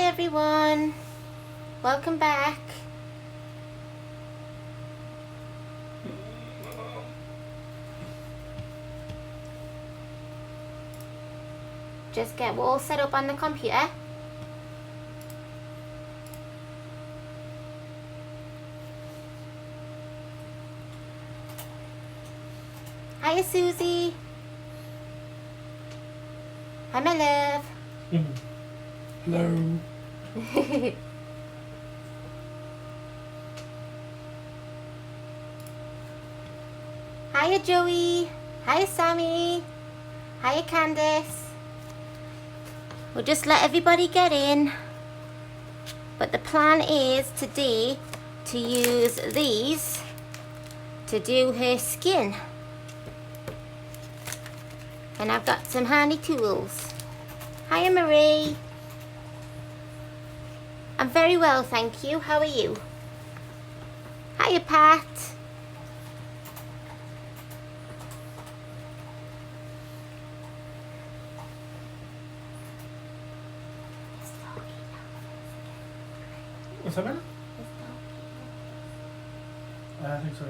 Hi everyone, welcome back. Just get all set up on the computer. Hiya Susie. Hi my love. Hello. Hiya Joey. Hiya Sammy. Hiya Candice. We'll just let everybody get in. But the plan is today to use these to do her skin. And I've got some handy tools. Hiya Marie. I'm very well, thank you. How are you? Hiya Pat. What's that matter? I think so.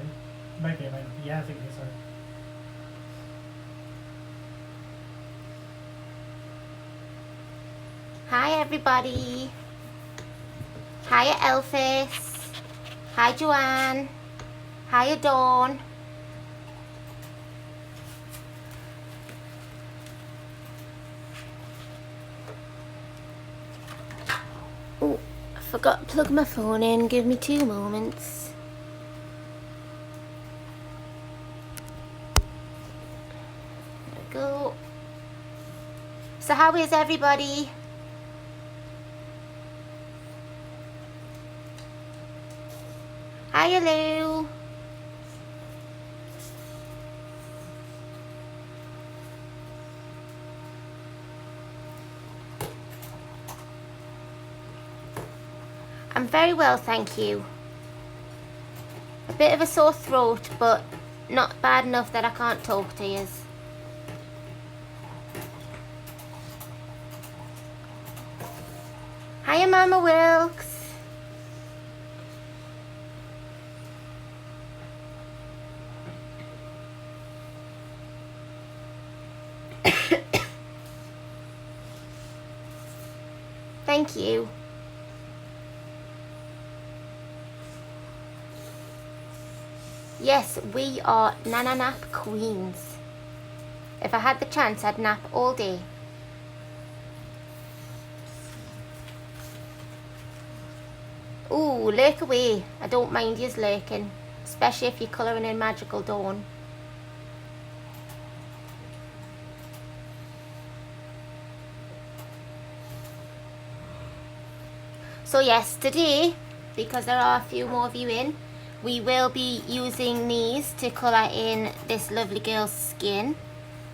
Maybe. Yeah, I think so. Hi everybody. Hiya Elphys. Hi Joanne. Hiya Dawn. Oh, I forgot to plug my phone in. Give me 2 moments. There we go. So how is everybody? Hi, Lou. I'm very well, thank you. A bit of a sore throat, but not bad enough that I can't talk to you. Hiya, Mama Wilkes. Thank you. Yes, we are Nana Nap Queens. If I had the chance, I'd nap all day. Ooh, lurk away. I don't mind yous lurking, especially if you're colouring in Magical Dawn. So yes, today, because there are a few more of you in, we will be using these to colour in this lovely girl's skin,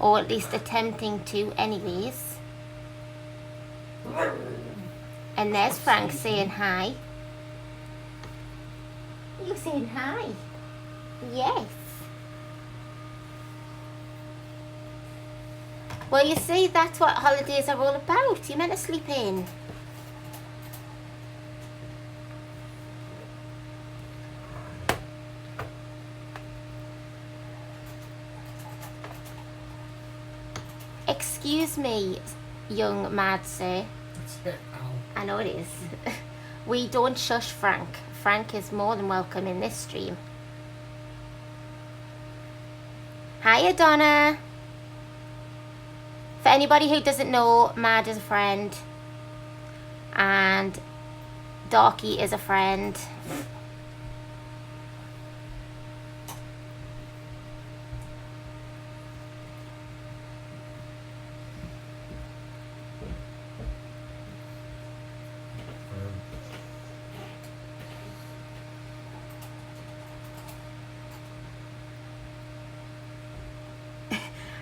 or at least attempting to anyways. And there's Frank saying hi. You saying hi? Yes. Well, you see, that's what holidays are all about. You're meant to sleep in. Excuse me, young mad sir. That's it. Ow. I know it is. We don't shush Frank. Frank is more than welcome in this stream. Hiya, Donna. For anybody who doesn't know, Mad is a friend. And Darky is a friend.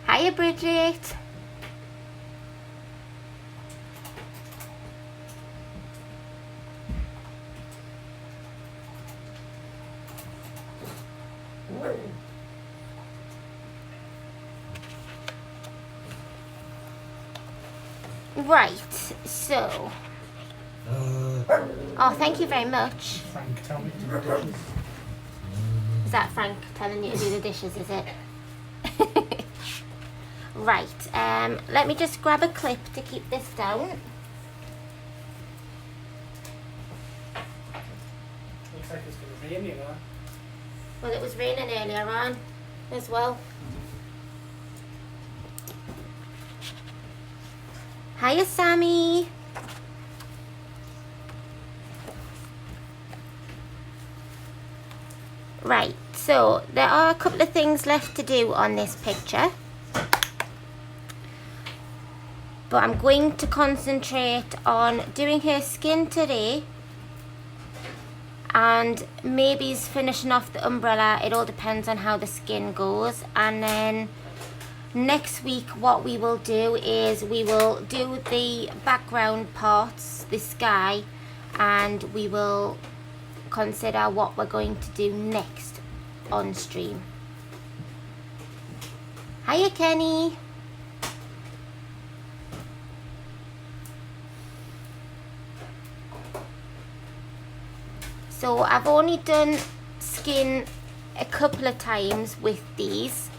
Hiya, Bridget. Right, so Oh, thank you very much. Frank, tell me to do the dishes. Is that Frank telling you to do the dishes, is it? Right, let me just grab a clip to keep this down. Looks like it's going to rain, you know. Well, it was raining earlier on as well. Hiya, Sammy. Right, so there are a couple of things left to do on this picture. But I'm going to concentrate on doing her skin today. And maybe's finishing off the umbrella. It all depends on how the skin goes. And then next week what we will do is we will do the background parts, the sky, and we will consider what we're going to do next on stream. Hiya, Kenny. So I've only done skin a couple of times with these,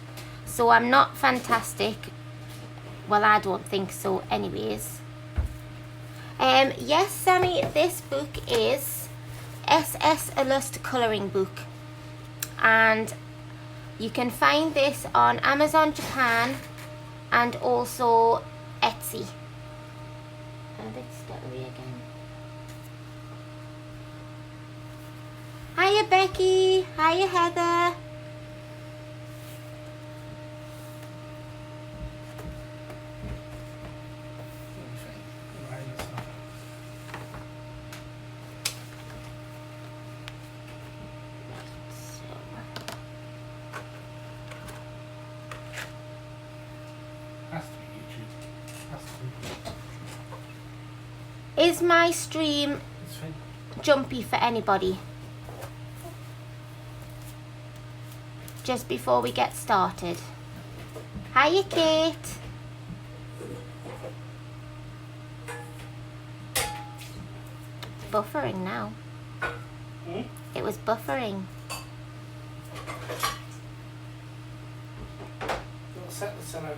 so I'm not fantastic. Well, I don't think so anyways. Yes, Sammy, this book is SS Illuste colouring book, and you can find this on Amazon Japan and also Etsy. A bit stuttery again. Hiya, Becky. Hiya, Heather. Is my stream jumpy for anybody? Just before we get started. Hiya, Kate. Buffering now. It was buffering. We'll set the sun out.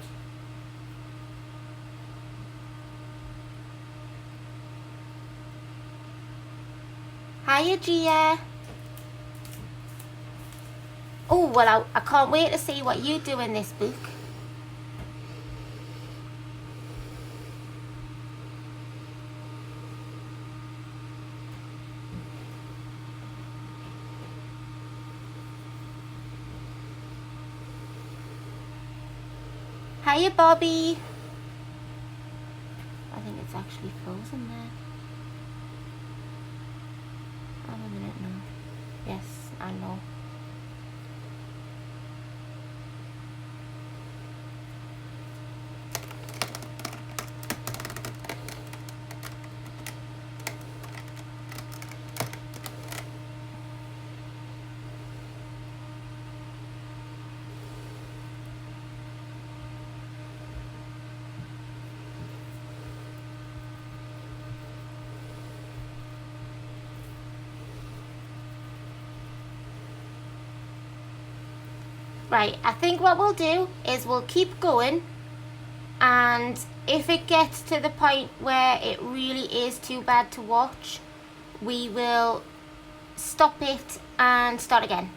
Hiya, Gia. Oh, well, I can't wait to see what you do in this book. Hiya, Bobby. I think it's actually frozen there. Oh, a minute, no. Yes, I know. Right, I think what we'll do is we'll keep going, and if it gets to the point where it really is too bad to watch, we will stop it and start again.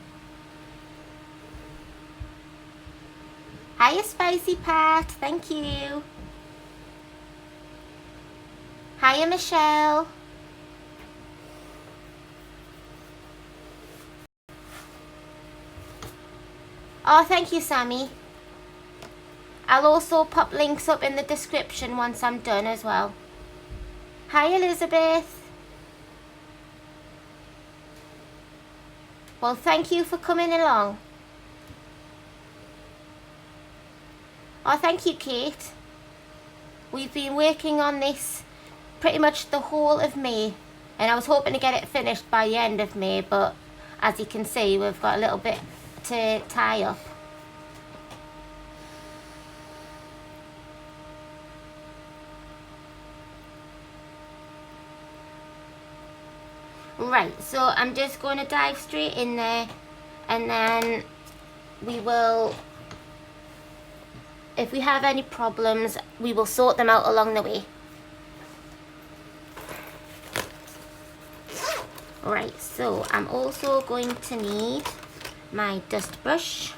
Hiya, Spicy Pat, thank you. Hiya, Michelle. Oh, thank you, Sammy. I'll also pop links up in the description once I'm done as well. Hi, Elizabeth. Well, thank you for coming along. Oh, thank you, Kate. We've been working on this pretty much the whole of May, and I was hoping to get it finished by the end of May, but as you can see, we've got a little bit to tie up. Right, so I'm just going to dive straight in there, and then we will, if we have any problems, we will sort them out along the way. Right, so I'm also going to need my dust brush.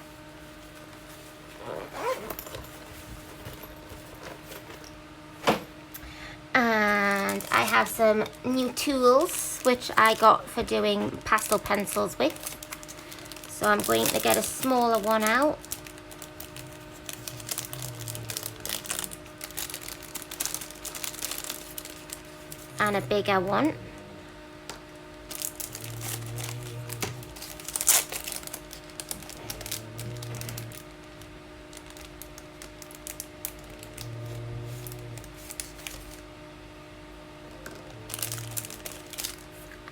And I have some new tools which I got for doing pastel pencils with. So I'm going to get a smaller one out. And a bigger one.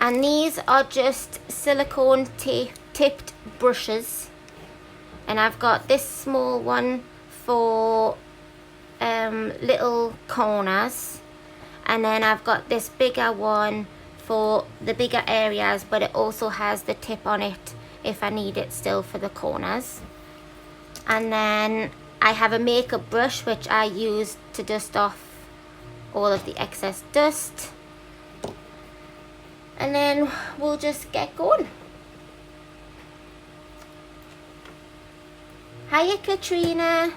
And these are just silicone tipped brushes, and I've got this small one for little corners, and then I've got this bigger one for the bigger areas, but it also has the tip on it if I need it still for the corners. And then I have a makeup brush which I use to dust off all of the excess dust. And then we'll just get going. Hiya, Katrina.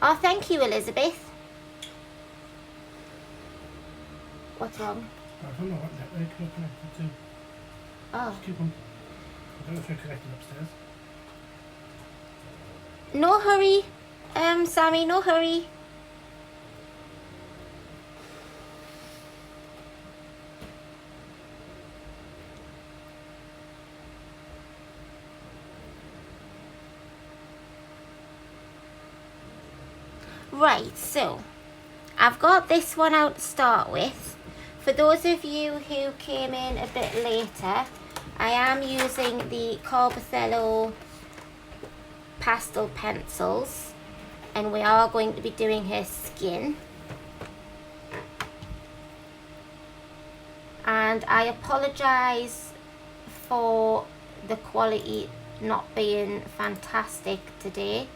Oh, thank you, Elizabeth. What's wrong? I don't know what network you're connected to. Oh. Just keep on. I don't know if you're connected upstairs. No hurry, Sammy, no hurry. Right, so I've got this one out to start with. For those of you who came in a bit later, I am using the CarbOthello Pastel Pencils, and we are going to be doing her skin. And I apologise for the quality not being fantastic today.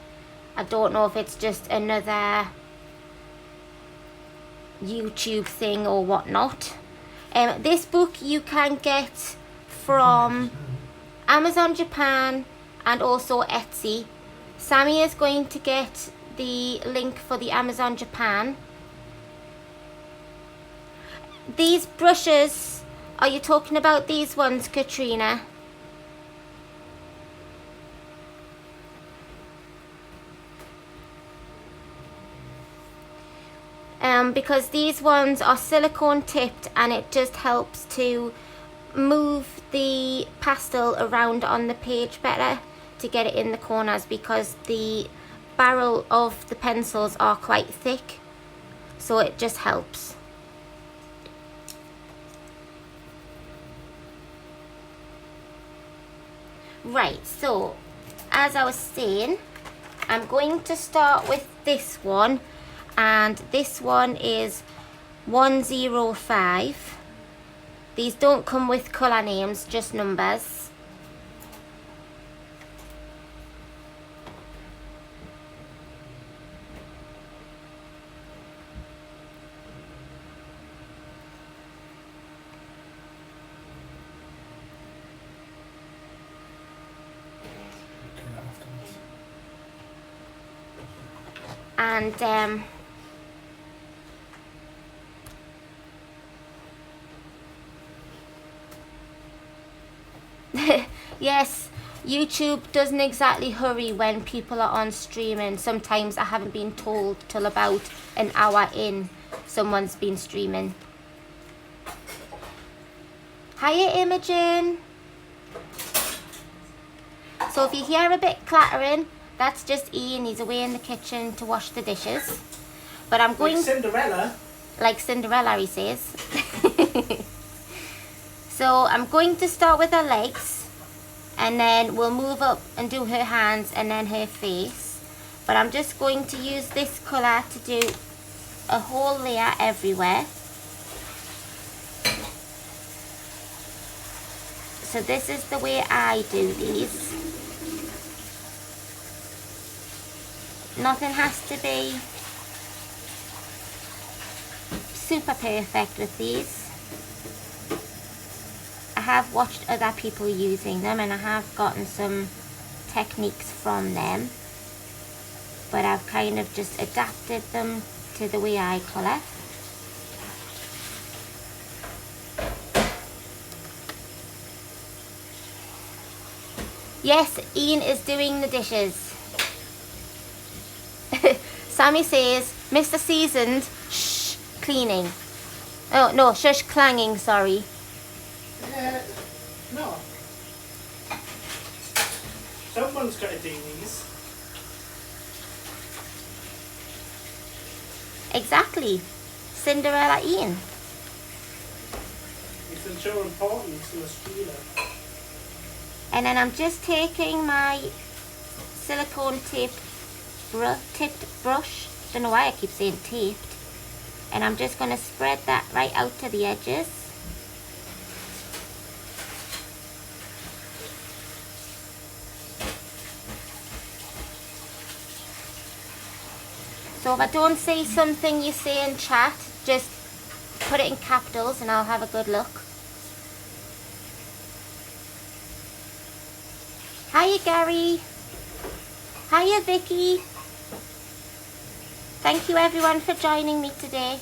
I don't know if it's just another YouTube thing or whatnot. This book you can get from Amazon Japan and also Etsy. Sammy is going to get the link for the Amazon Japan. These brushes, are you talking about these ones, Katrina? Because these ones are silicone tipped, and it just helps to move the pastel around on the page better to get it in the corners, because the barrel of the pencils are quite thick, so it just helps. Right, so as I was saying, I'm going to start with this one, and this one is 105. These don't come with colour names, just numbers. And yes, YouTube doesn't exactly hurry when people are on streaming. Sometimes I haven't been told till about an hour in someone's been streaming. Hiya, Imogen. So if you hear a bit clattering, that's just Ian. He's away in the kitchen to wash the dishes. But I'm going... Like Cinderella? Like Cinderella, he says. So I'm going to start with her legs. and then we'll move up and do her hands and then her face. But I'm just going to use this colour to do a whole layer everywhere. So this is the way I do these. Nothing has to be super perfect with these. I have watched other people using them and I have gotten some techniques from them, but I've kind of just adapted them to the way I colour. Yes, Ian is doing the dishes. Sammy says, Mr. Seasoned, shh, cleaning. Oh, no, shush, clanging, sorry. No. Someone's got to do these. Exactly. Cinderella Ian. It's so important to a Stabilo. And then I'm just taking my silicone tipped brush. Don't know why I keep saying taped. And I'm just going to spread that right out to the edges. So if I don't see something you say in chat, just put it in capitals and I'll have a good look. Hiya Gary. Hiya Vicky. Thank you everyone for joining me today.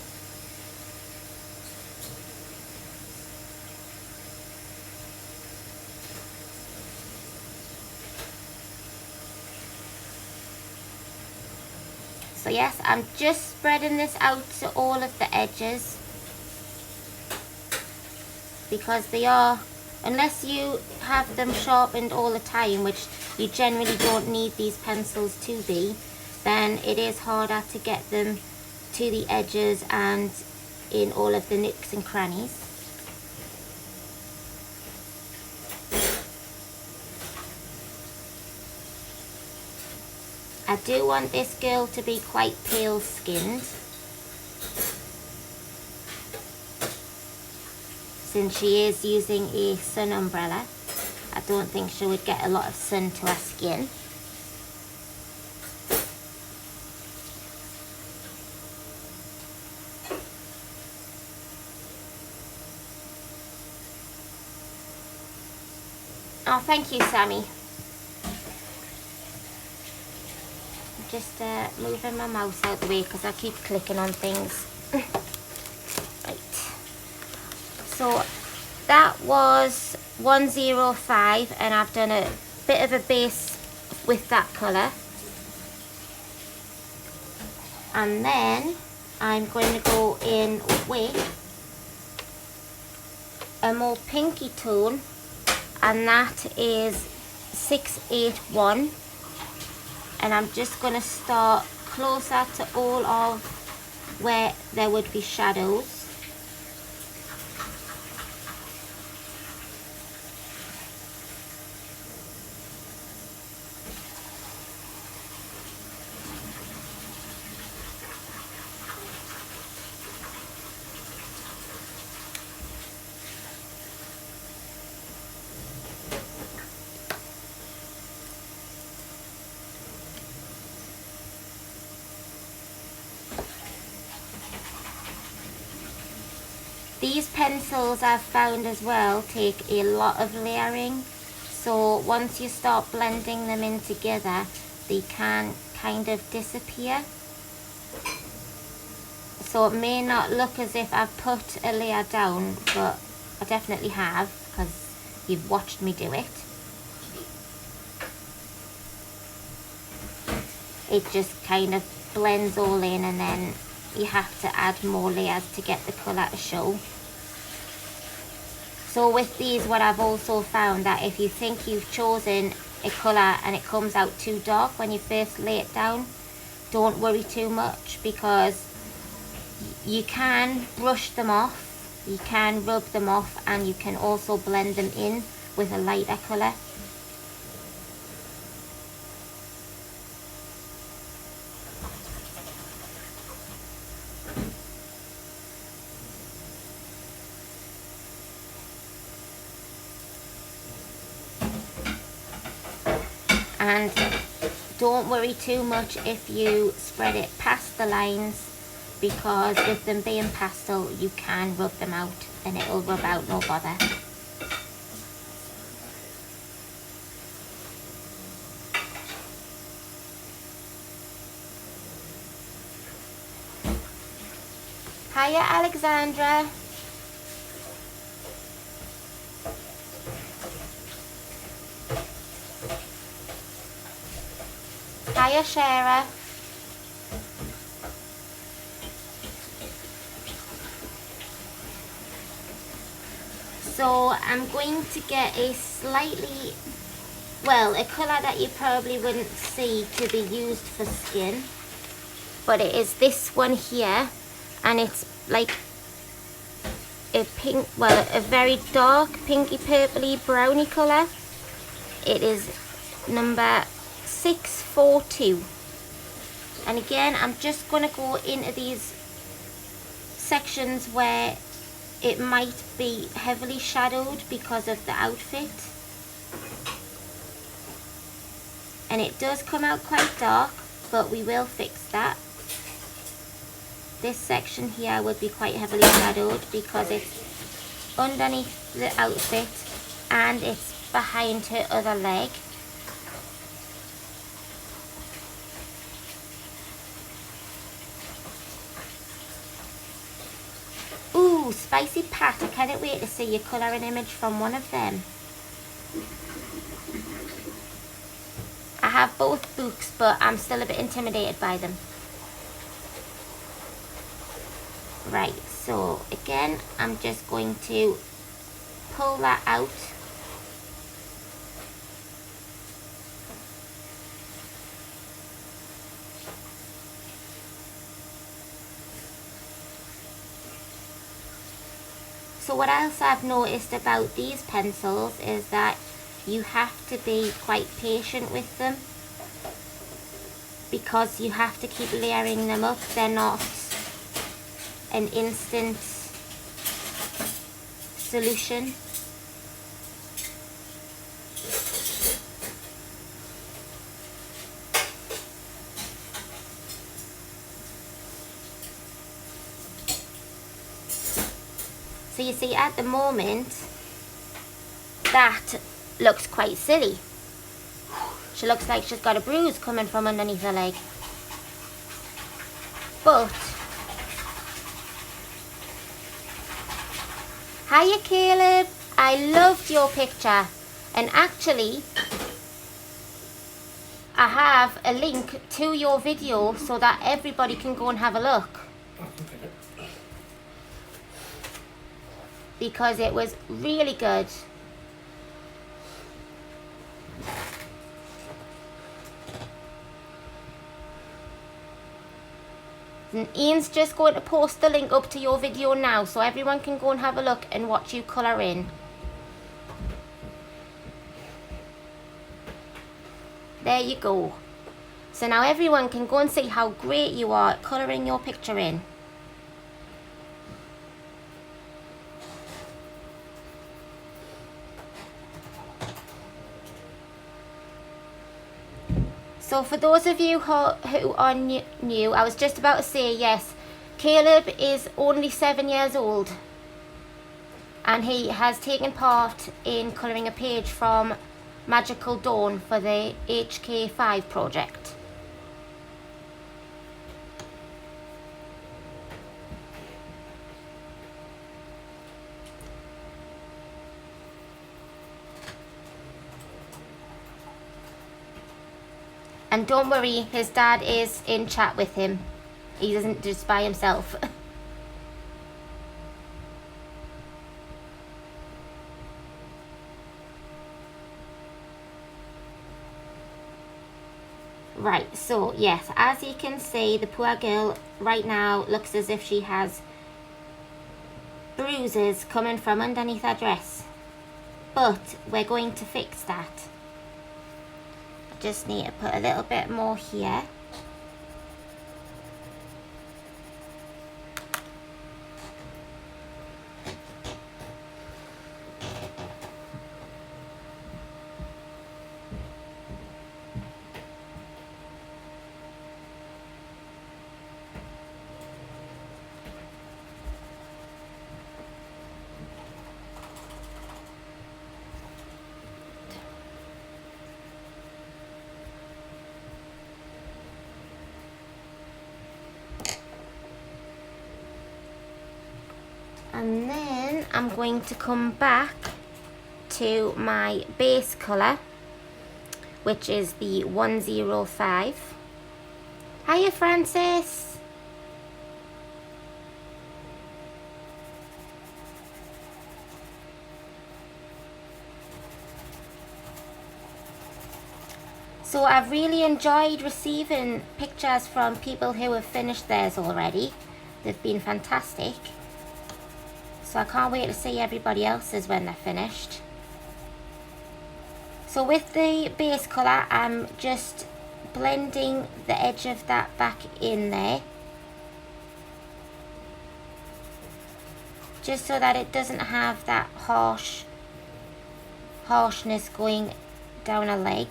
So yes, I'm just spreading this out to all of the edges because they are, unless you have them sharpened all the time, which you generally don't need these pencils to be, then it is harder to get them to the edges and in all of the nooks and crannies. I do want this girl to be quite pale skinned, since she is using a sun umbrella. I don't think she would get a lot of sun to her skin. Oh, thank you, Sammy. Just moving my mouse out the way because I keep clicking on things. Right. So that was 105 and I've done a bit of a base with that colour. And then I'm going to go in with a more pinky tone, and that is 681. And I'm just going to start closer to all of where there would be shadows. These pencils I've found as well take a lot of layering, so once you start blending them in together they can kind of disappear. So it may not look as if I've put a layer down, but I definitely have because you've watched me do it. It just kind of blends all in and then you have to add more layers to get the colour to show. So with these, what I've also found, that if you think you've chosen a colour and it comes out too dark when you first lay it down, don't worry too much, because you can brush them off, you can rub them off, and you can also blend them in with a lighter colour. And don't worry too much if you spread it past the lines, because with them being pastel you can rub them out and it will rub out, no bother. Hiya Alexandra. Hiya Shara. So I'm going to get a slightly, well, a colour that you probably wouldn't see to be used for skin, but it is this one here, and it's like a pink, well, a very dark pinky purpley browny colour. It is number 642, and again I'm just going to go into these sections where it might be heavily shadowed because of the outfit, and it does come out quite dark, but we will fix that. This section here would be quite heavily shadowed because it's underneath the outfit and it's behind her other leg. Ooh, Spicy Pat, I cannot wait to see your colouring image from one of them. I have both books, but I'm still a bit intimidated by them. Right, so again, I'm just going to pull that out. So what else I've noticed about these pencils is that you have to be quite patient with them, because you have to keep layering them up. They're not an instant solution. So you see, at the moment, that looks quite silly. She looks like she's got a bruise coming from underneath her leg. But hiya Caleb, I loved your picture, and actually I have a link to your video so that everybody can go and have a look, because it was really good. And Ian's just going to post the link up to your video now, so everyone can go and have a look and watch you colour in. There you go. So now everyone can go and see how great you are at colouring your picture in. So for those of you who are new, I was just about to say, yes, Caleb is only 7 years old, and he has taken part in colouring a page from Magical Dawn for the HK5 project. And don't worry, his dad is in chat with him. He isn't just by himself. Right, so yes, as you can see, the poor girl right now looks as if she has bruises coming from underneath her dress. But we're going to fix that. Just need to put a little bit more here. And then I'm going to come back to my base colour, which is the 105. Hiya, Francis. So I've really enjoyed receiving pictures from people who have finished theirs already. They've been fantastic. So I can't wait to see everybody else's when they're finished. So with the base colour, I'm just blending the edge of that back in there. Just so that it doesn't have that harshness going down a leg.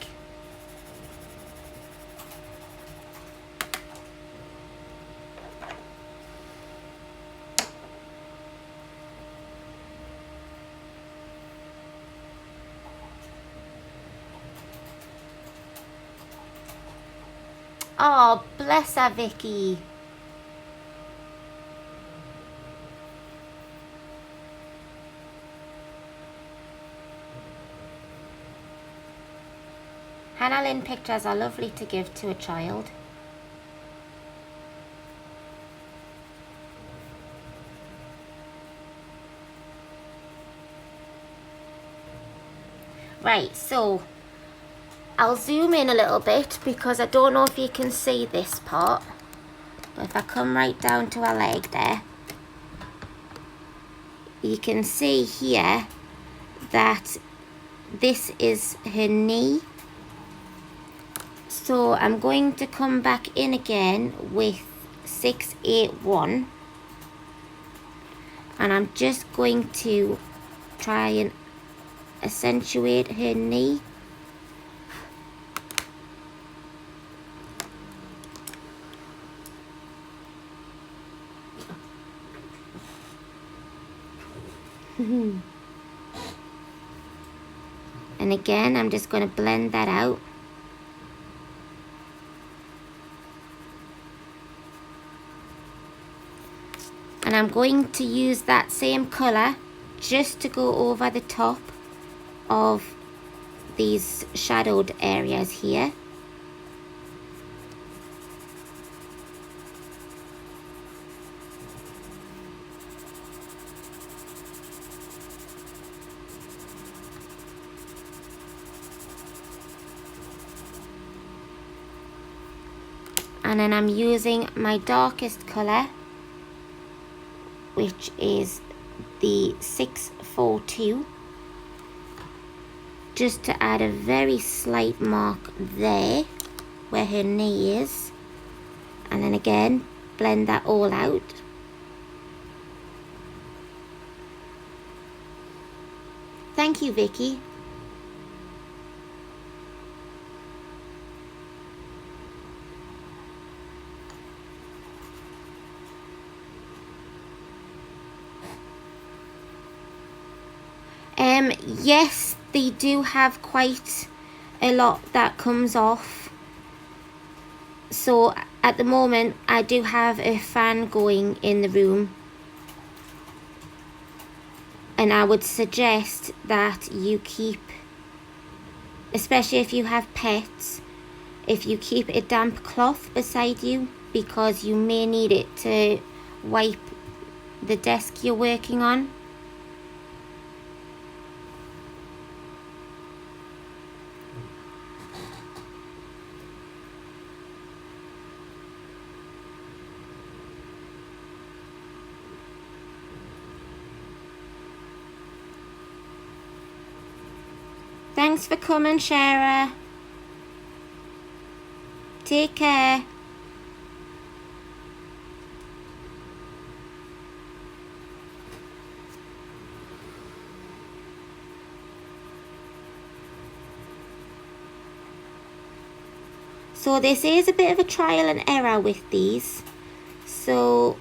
Oh, bless her, Vicky. Hannah Lynn pictures are lovely to give to a child. Right, so I'll zoom in a little bit because I don't know if you can see this part. But if I come right down to her leg there, you can see here that this is her knee. So I'm going to come back in again with 681. And I'm just going to try and accentuate her knee. And again, I'm just going to blend that out. And I'm going to use that same colour just to go over the top of these shadowed areas here. And then I'm using my darkest colour, which is the 642, just to add a very slight mark there where her knee is, and then again blend that all out. Thank you, Vicky. Yes, they do have quite a lot that comes off. So at the moment I do have a fan going in the room, and I would suggest that you keep, especially if you have pets, if you keep a damp cloth beside you, because you may need it to wipe the desk you're working on. Thanks for coming, Shara. Take care. So this is a bit of a trial and error with these. So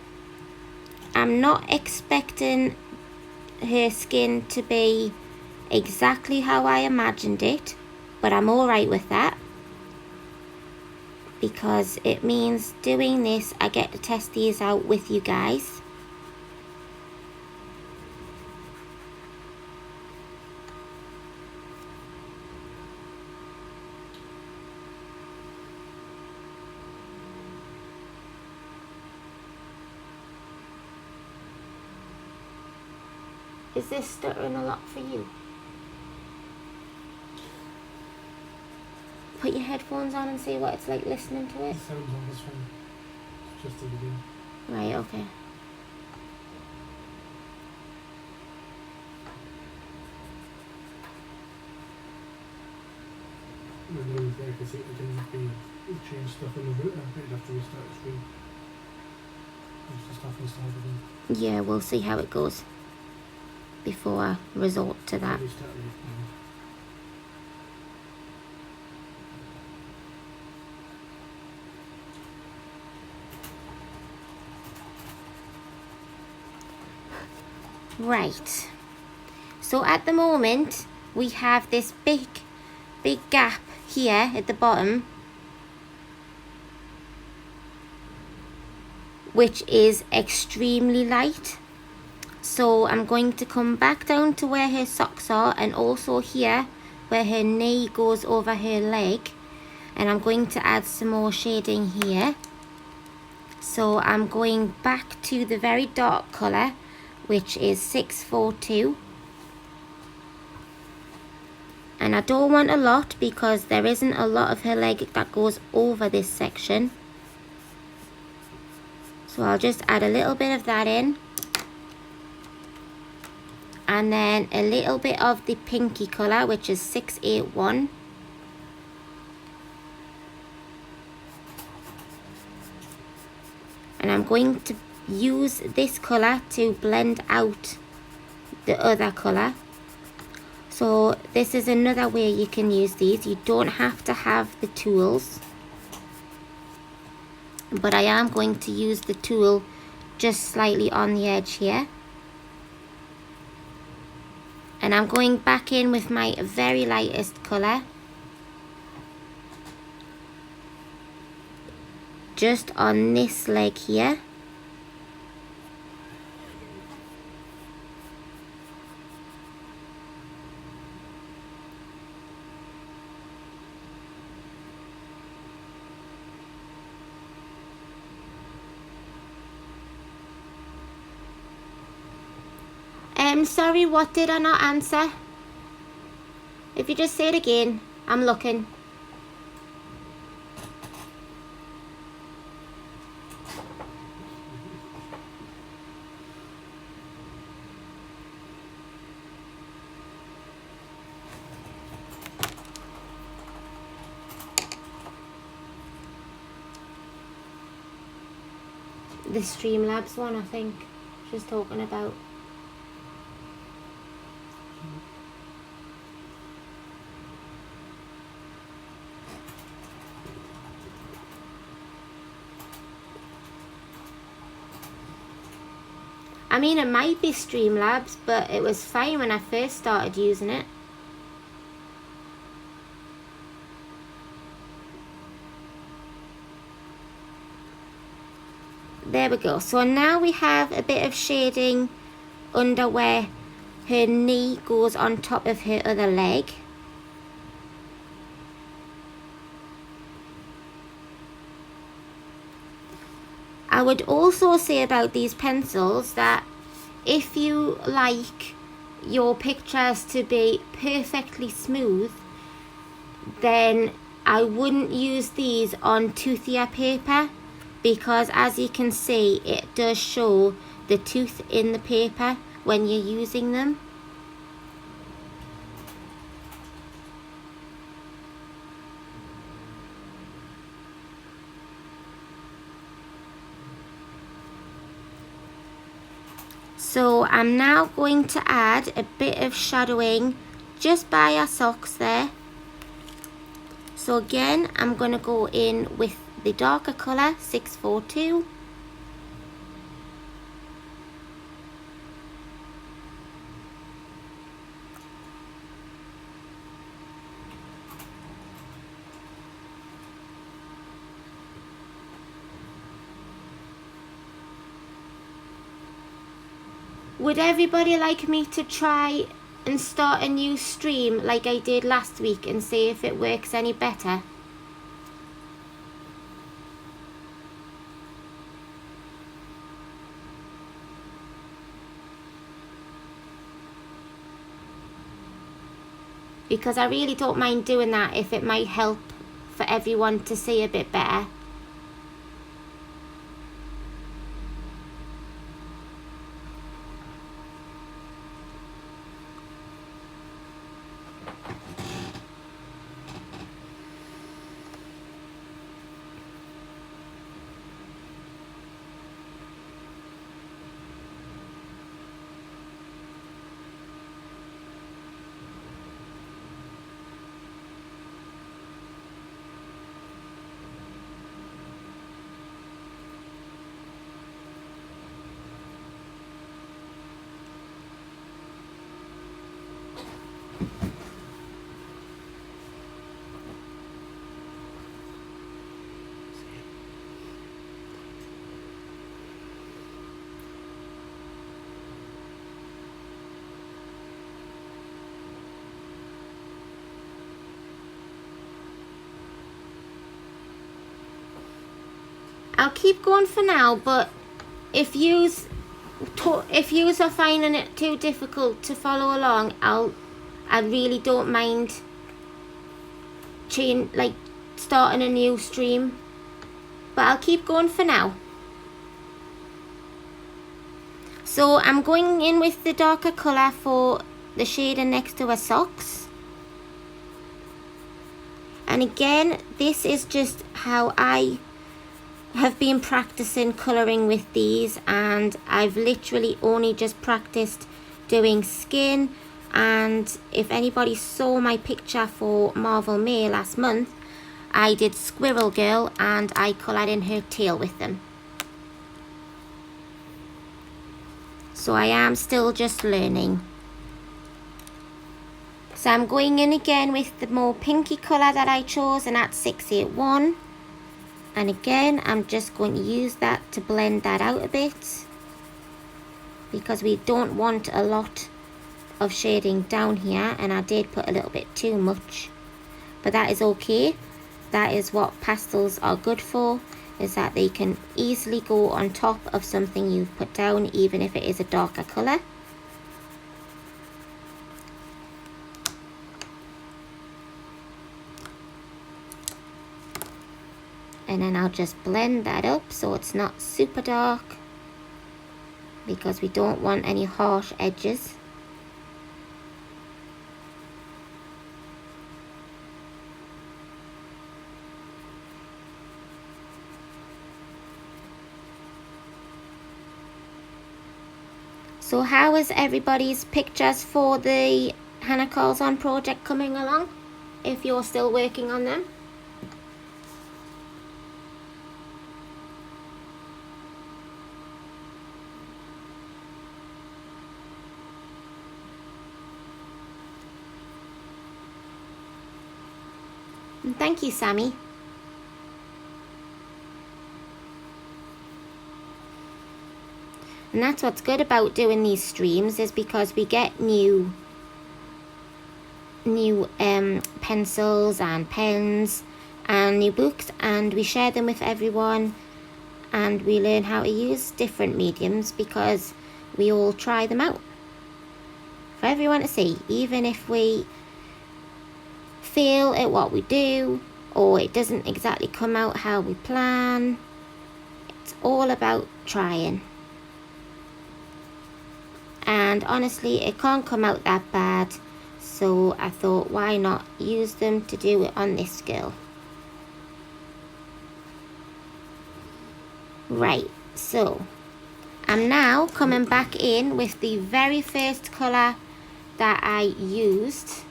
I'm not expecting her skin to be exactly how I imagined it, but I'm alright with that, because it means doing this I get to test these out with you guys. Is this stuttering a lot for you? Put your headphones on and see what it's like listening to it. The sounds on this one. It's just the video. Right, okay. I can see it can be change stuff a little bit. I'd have to restart the screen. Just the stuff inside of them. Yeah, we'll see how it goes before I resort to that. Restart it. Right. So at the moment we have this big gap here at the bottom, which is extremely light. So I'm going to come back down to where her socks are, and also here where her knee goes over her leg, and I'm going to add some more shading here. So I'm going back to the very dark colour, which is 642. And I don't want a lot because there isn't a lot of her leg that goes over this section. So I'll just add a little bit of that in. And then a little bit of the pinky colour, which is 681. And I'm going to use this colour to blend out the other colour. So this is another way you can use these. You don't have to have the tools, but I am going to use the tool just slightly on the edge here. And I'm going back in with my very lightest colour, just on this leg here. Sorry, what did I not answer? If you just say it again, I'm looking. The Streamlabs one, I think she's talking about. I mean, it might be Streamlabs, but it was fine when I first started using it. There we go. So now we have a bit of shading under where her knee goes on top of her other leg. I would also say about these pencils that if you like your pictures to be perfectly smooth, then I wouldn't use these on toothier paper, because as you can see, it does show the tooth in the paper when you're using them. So I'm now going to add a bit of shadowing just by our socks there. So again, I'm going to go in with the darker colour, 642. Would everybody like me to try and start a new stream like I did last week and see if it works any better? because I really don't mind doing that if it might help for everyone to see a bit better. I'll keep going for now, but if yous are finding it too difficult to follow along, I really don't mind starting a new stream, but I'll keep going for now. So I'm going in with the darker colour for the shading next to her socks. And again, this is just how I have been practicing colouring with these, and I've literally only just practiced doing skin. And if anybody saw my picture for Marvel May last month, I did Squirrel Girl and I coloured in her tail with them. So I am still just learning. So I'm going in again with the more pinky colour that I chose, and that's 681. And again, I'm just going to use that to blend that out a bit, because we don't want a lot of shading down here, and I did put a little bit too much, but that is okay. That is what pastels are good for, is that they can easily go on top of something you've put down, even if it is a darker colour. And then I'll just blend that up so it's not super dark, because we don't want any harsh edges. So how is everybody's pictures for the Hannah Calls On project coming along, if you're still working on them? And thank you, Sammy. And that's what's good about doing these streams, is because we get new pencils and pens and new books, and we share them with everyone, and we learn how to use different mediums, because we all try them out for everyone to see, even if we fail at what we do or it doesn't exactly come out how we plan. It's all about trying. And honestly, it can't come out that bad, so I thought, why not use them to do it on this girl. Right, so I'm now coming back in with the very first colour that I used.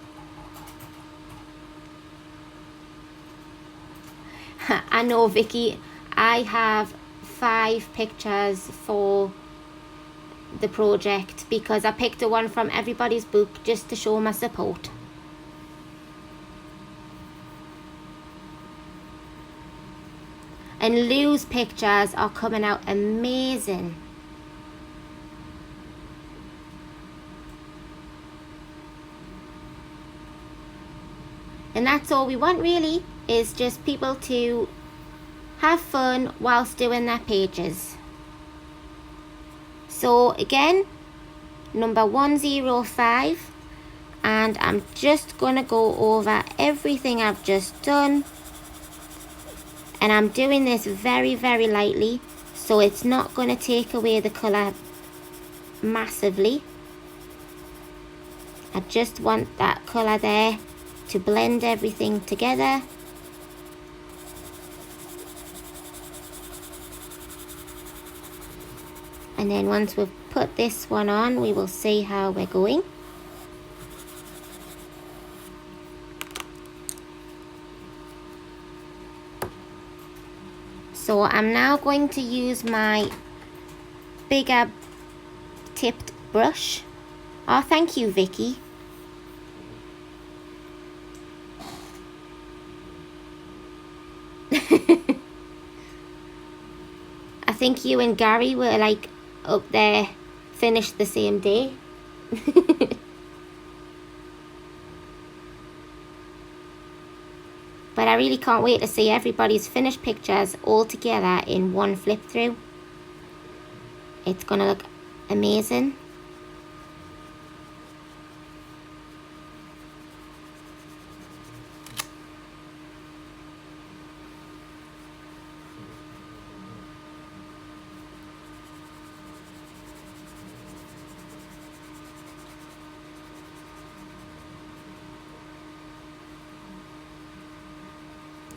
I know, Vicky, I have 5 pictures for the project, because I picked a one from everybody's book just to show my support. And Lou's pictures are coming out amazing. And that's all we want, really, is just people to have fun whilst doing their pages. So again, number 105, and I'm just gonna go over everything I've just done, and I'm doing this very, very lightly, so it's not going to take away the colour massively. I just want that colour there to blend everything together. And then once we've put this one on, we will see how we're going. So I'm now going to use my bigger tipped brush. Oh, thank you, Vicky. I think you and Gary were like up there, finished the same day. But I really can't wait to see everybody's finished pictures all together in one flip through. It's gonna look amazing.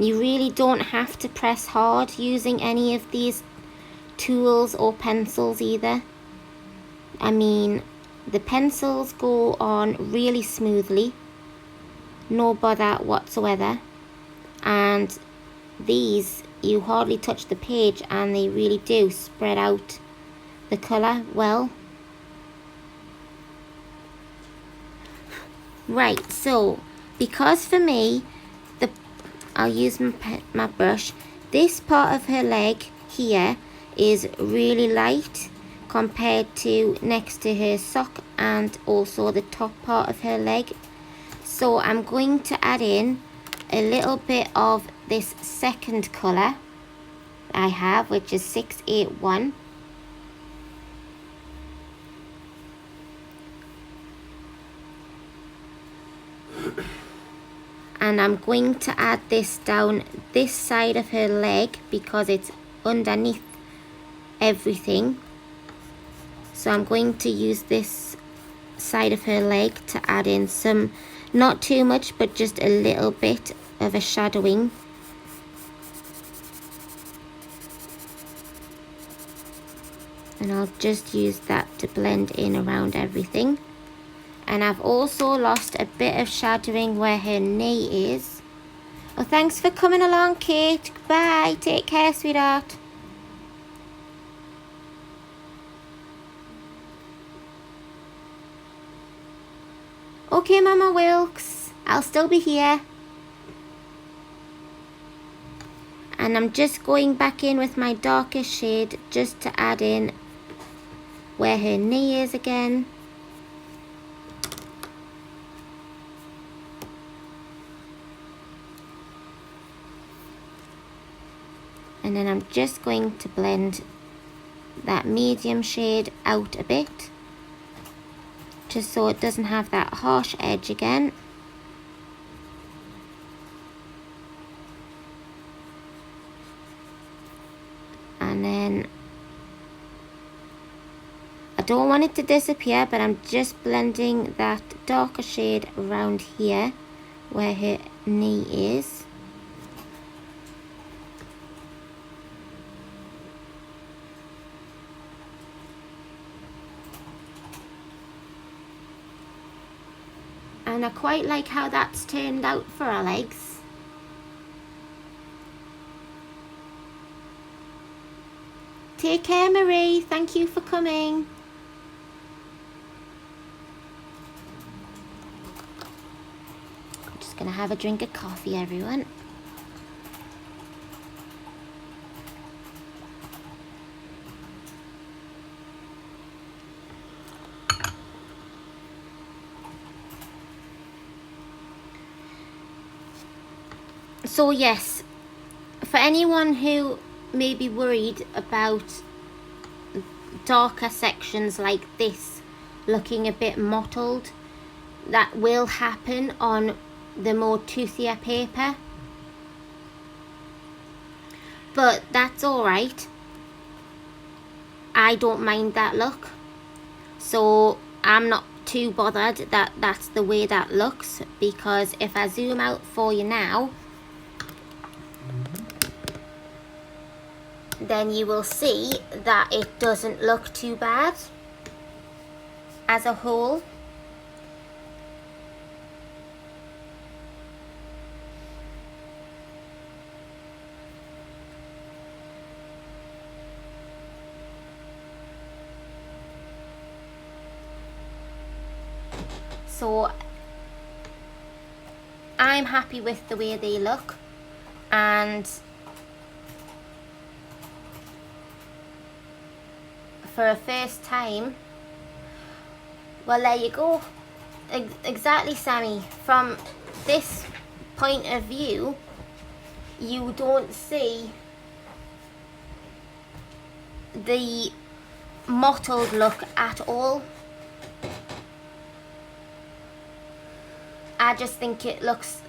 You really don't have to press hard using any of these tools or pencils either. I mean, the pencils go on really smoothly, no bother whatsoever, and these, you hardly touch the page and they really do spread out the colour well. Right, so because for me, I'll use my brush. This part of her leg here is really light compared to next to her sock and also the top part of her leg. So I'm going to add in a little bit of this second colour I have, which is 681. And I'm going to add this down this side of her leg because it's underneath everything. So I'm going to use this side of her leg to add in some, not too much, but just a little bit of a shadowing. And I'll just use that to blend in around everything. And I've also lost a bit of shadowing where her knee is. Oh, thanks for coming along, Kate. Bye. Take care, sweetheart. Okay, Mama Wilkes. I'll still be here. And I'm just going back in with my darkest shade just to add in where her knee is again. And then I'm just going to blend that medium shade out a bit, just so it doesn't have that harsh edge again. And then I don't want it to disappear, but I'm just blending that darker shade around here where her knee is. And I quite like how that's turned out for our legs. Take care, Marie. Thank you for coming. I'm just going to have a drink of coffee, everyone. So yes, for anyone who may be worried about darker sections like this looking a bit mottled, that will happen on the more toothier paper, but that's alright. I don't mind that look, so I'm not too bothered that that's the way that looks, because if I zoom out for you now, then you will see that it doesn't look too bad as a whole. So I'm happy with the way they look, and for a first time, well, there you go. Exactly, Sammy. From this point of view, you don't see the mottled look at all. I just think it looks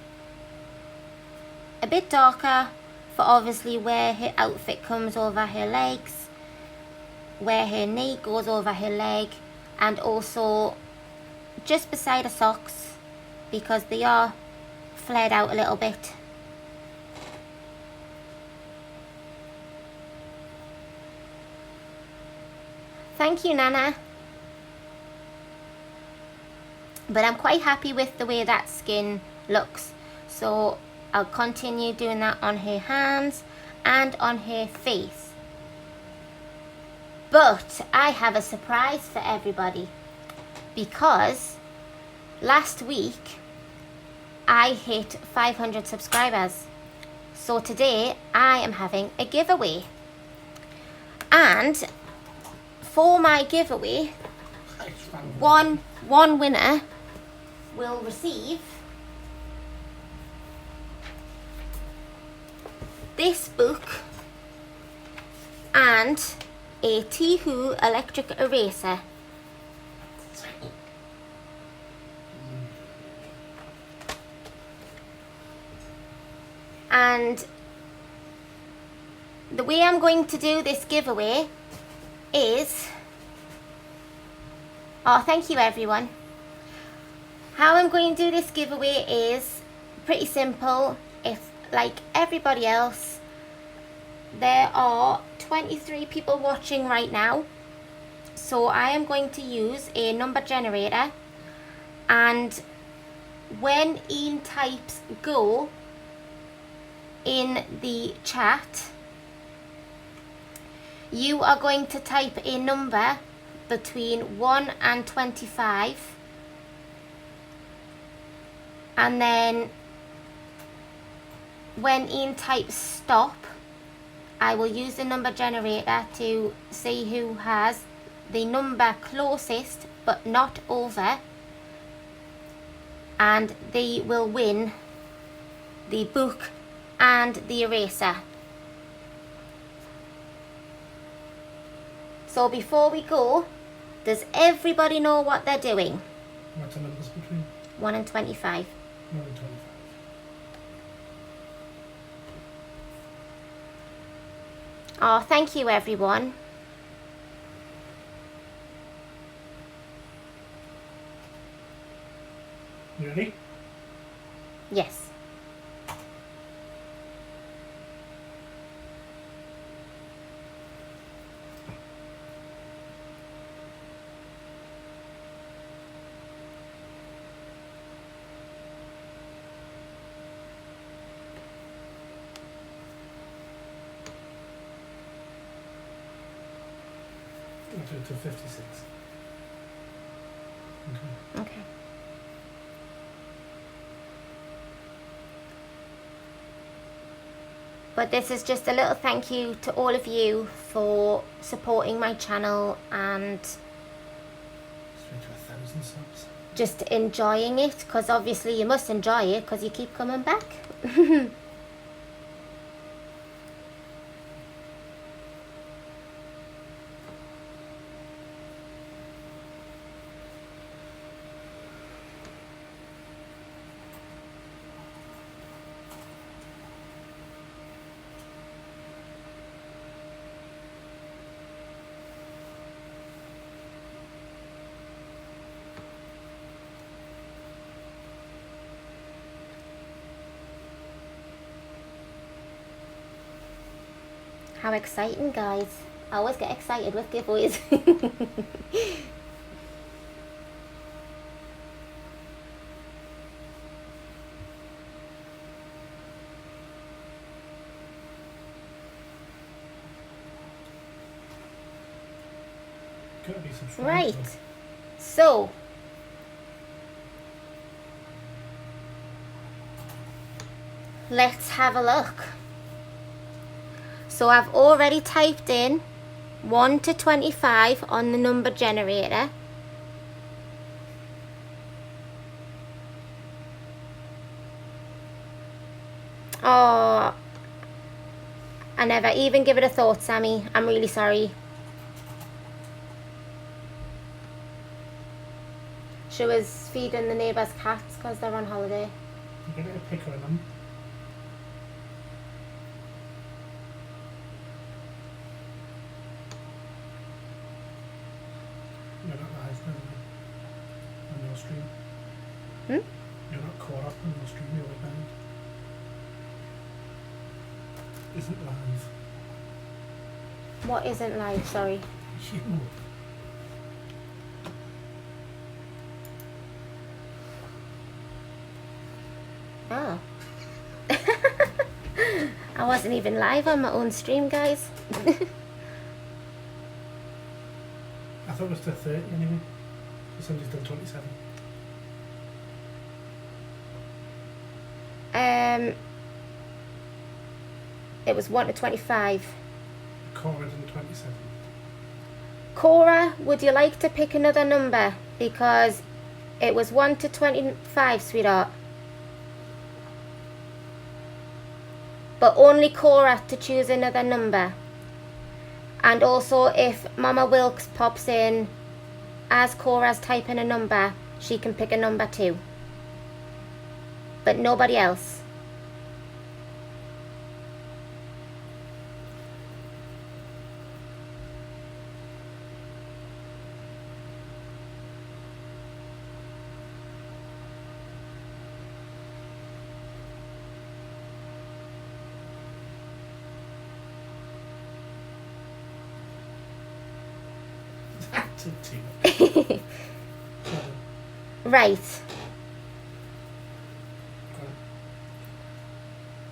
a bit darker for obviously where her outfit comes over her legs, where her knee goes over her leg, and also just beside her socks, because they are flared out a little bit. Thank you, Nana. But I'm quite happy with the way that skin looks, so I'll continue doing that on her hands and on her face. But I have a surprise for everybody, because last week I hit 500 subscribers. So today I am having a giveaway, and for my giveaway, one winner will receive this book and a Tihu electric eraser. And the way I'm going to do this giveaway is, oh, thank you everyone. How I'm going to do this giveaway is pretty simple. If, like everybody else, there are 23 people watching right now, so I am going to use a number generator, and when Ian types go in the chat, you are going to type a number between 1 and 25, and then when Ian types stop, I will use the number generator to see who has the number closest but not over, and they will win the book and the eraser. So before we go, does everybody know what they're doing? What's the numbers between? 1 and 25. 1 and 25. Oh, thank you everyone. You ready? Yes. I'll do it to 56. Okay. Okay. But this is just a little thank you to all of you for supporting my channel and Straight to 1,000 subs. just enjoying it, because obviously you must enjoy it because you keep coming back. How exciting, guys. I always get excited with giveaways. Gotta be subscribed. Right. So, let's have a look. So I've already typed in 1 to 25 on the number generator. Oh, I never even give it a thought, Sammy. I'm really sorry. She was feeding the neighbour's cats because they're on holiday. You get a picker in them. You're not live on your stream. You're not caught up on your stream, you're behind. Isn't live. What isn't live? Sorry. You. Oh. I wasn't even live on my own stream, guys. I thought it was to 30 anyway. So somebody's done 27. It was 1 to 25. Cora done 27. Cora, would you like to pick another number? Because it was 1 to 25, sweetheart. But only Cora to choose another number. And also if Mama Wilkes pops in as Cora's typing a number, she can pick a number too. But nobody else. Right.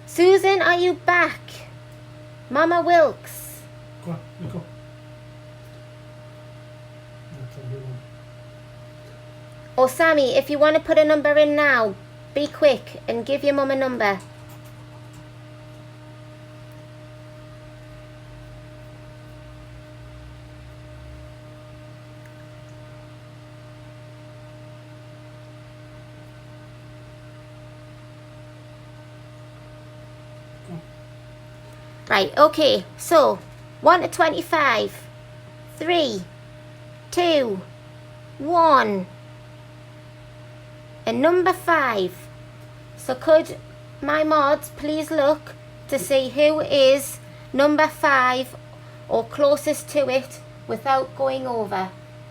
Susan, are you back? Mama Wilkes. Go on, you go. Or Sammy, if you want to put a number in now, be quick and give your mum a number. Right, okay, so 1 to 25, 3, 2, 1, and number 5. So could my mods please look to see who is number 5 or closest to it without going over?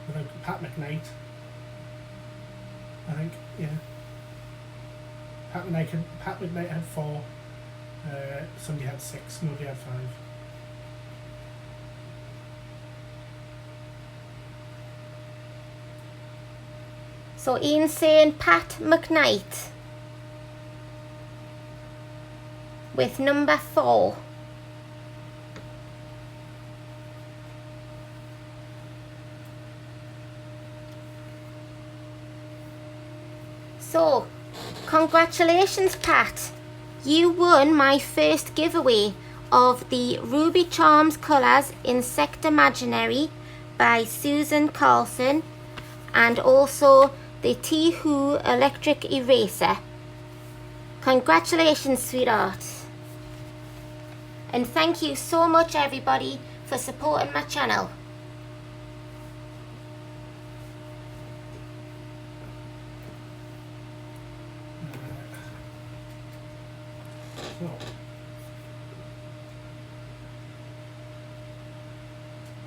I think Pat McKnight. I think, yeah. Pat McKnight had 4. Somebody had 6, nobody had 5. So Ian's saying Pat McKnight with number 4. So, congratulations, Pat. You won my first giveaway of the Ruby Charms Colours Insect Imaginary by Susan Carlson and also the T-Hoo Electric Eraser. Congratulations, sweetheart. And thank you so much, everybody, for supporting my channel.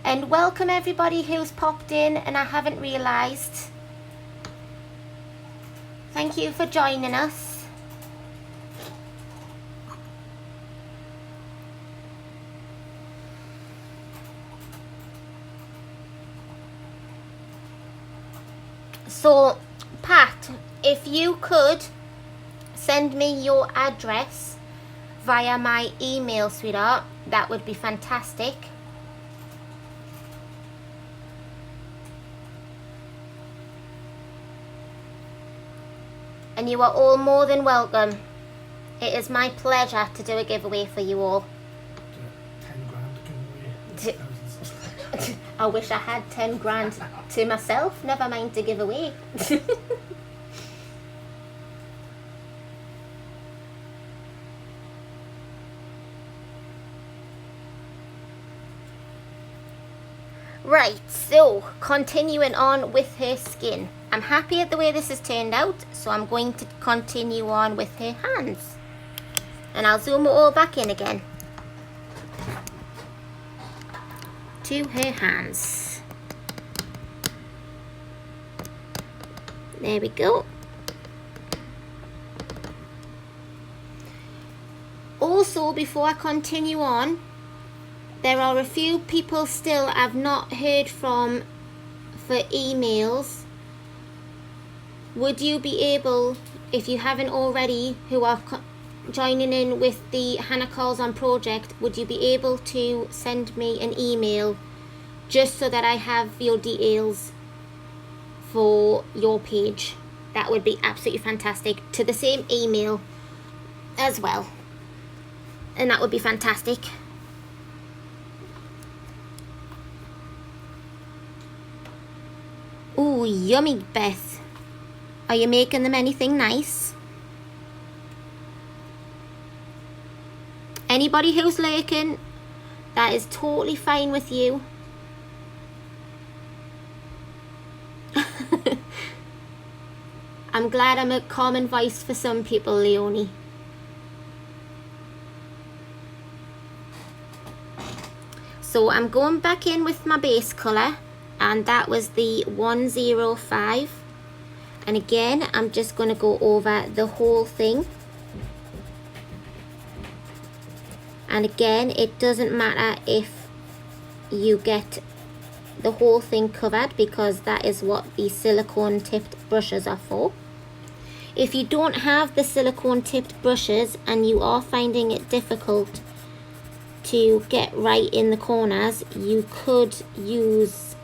And welcome everybody who's popped in and I haven't realised. Thank you for joining us. So, Pat, if you could send me your address via my email, sweetheart, that would be fantastic. And you are all more than welcome. It is my pleasure to do a giveaway for you all. 10 grand giveaway. I wish I had 10 grand to myself, never mind to give away. Right, so continuing on with her skin. I'm happy at the way this has turned out, so I'm going to continue on with her hands. And I'll zoom it all back in again to her hands. There we go. Also, before I continue on, there are a few people still I've not heard from for emails. Would you be able, if you haven't already, who are joining in with the Hannah Calls On project, would you be able to send me an email just so that I have your details for your page? That would be absolutely fantastic, to the same email as well, and that would be fantastic. Ooh, yummy, Beth. Are you making them anything nice? Anybody who's lurking, that is totally fine with you. I'm glad I'm a common voice for some people, Leonie. So I'm going back in with my base colour, and that was the 105. And again, I'm just going to go over the whole thing. And again, it doesn't matter if you get the whole thing covered, because that is what the silicone tipped brushes are for. If you don't have the silicone tipped brushes and you are finding it difficult to get right in the corners, you could use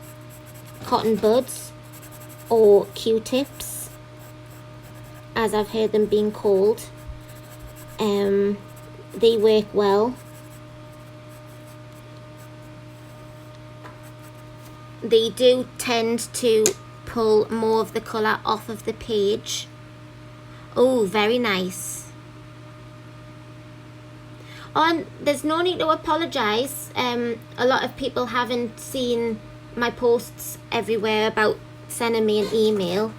cotton buds or Q-tips, as I've heard them being called. They work well. They do tend to pull more of the colour off of the page. Oh, very nice. And there's no need to apologise. A lot of people haven't seen my posts everywhere about sending me an email.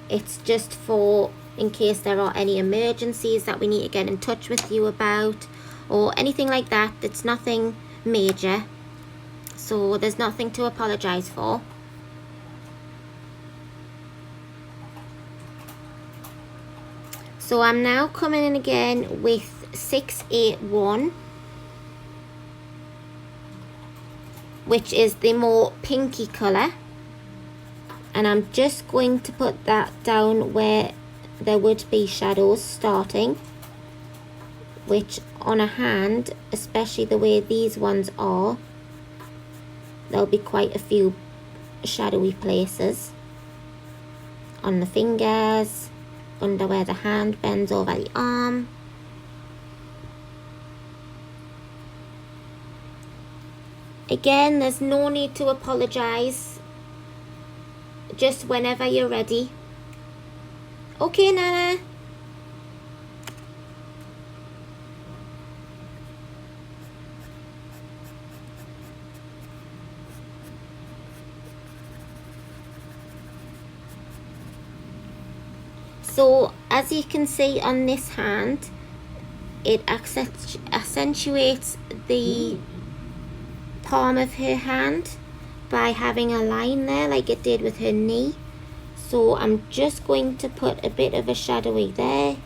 It's just for in case there are any emergencies that we need to get in touch with you about, or anything like that. It's nothing major, so there's nothing to apologise for. So I'm now coming in again with 681, which is the more pinky colour, and I'm just going to put that down where there would be shadows starting, which on a hand, especially the way these ones are, there'll be quite a few shadowy places on the fingers, under where the hand bends over the arm. Again, there's no need to apologise, just whenever you're ready. Okay, Nana. So, as you can see on this hand, it accentuates the palm of her hand by having a line there like it did with her knee. So I'm just going to put a bit of a shadowy there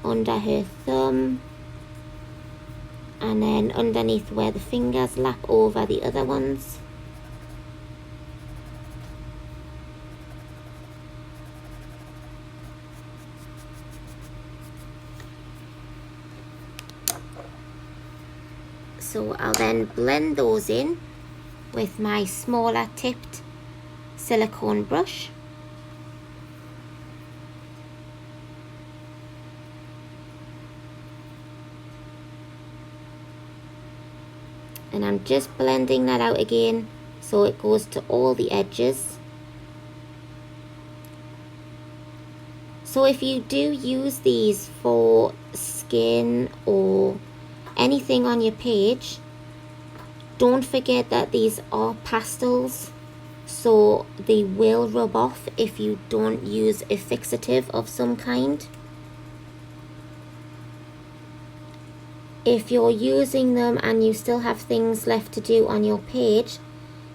under her thumb, and then underneath where the fingers lap over the other ones. So I'll then blend those in with my smaller tipped silicone brush. And I'm just blending that out again so it goes to all the edges. So if you do use these for skin or anything on your page, don't forget that these are pastels, so they will rub off if you don't use a fixative of some kind. If you're using them and you still have things left to do on your page,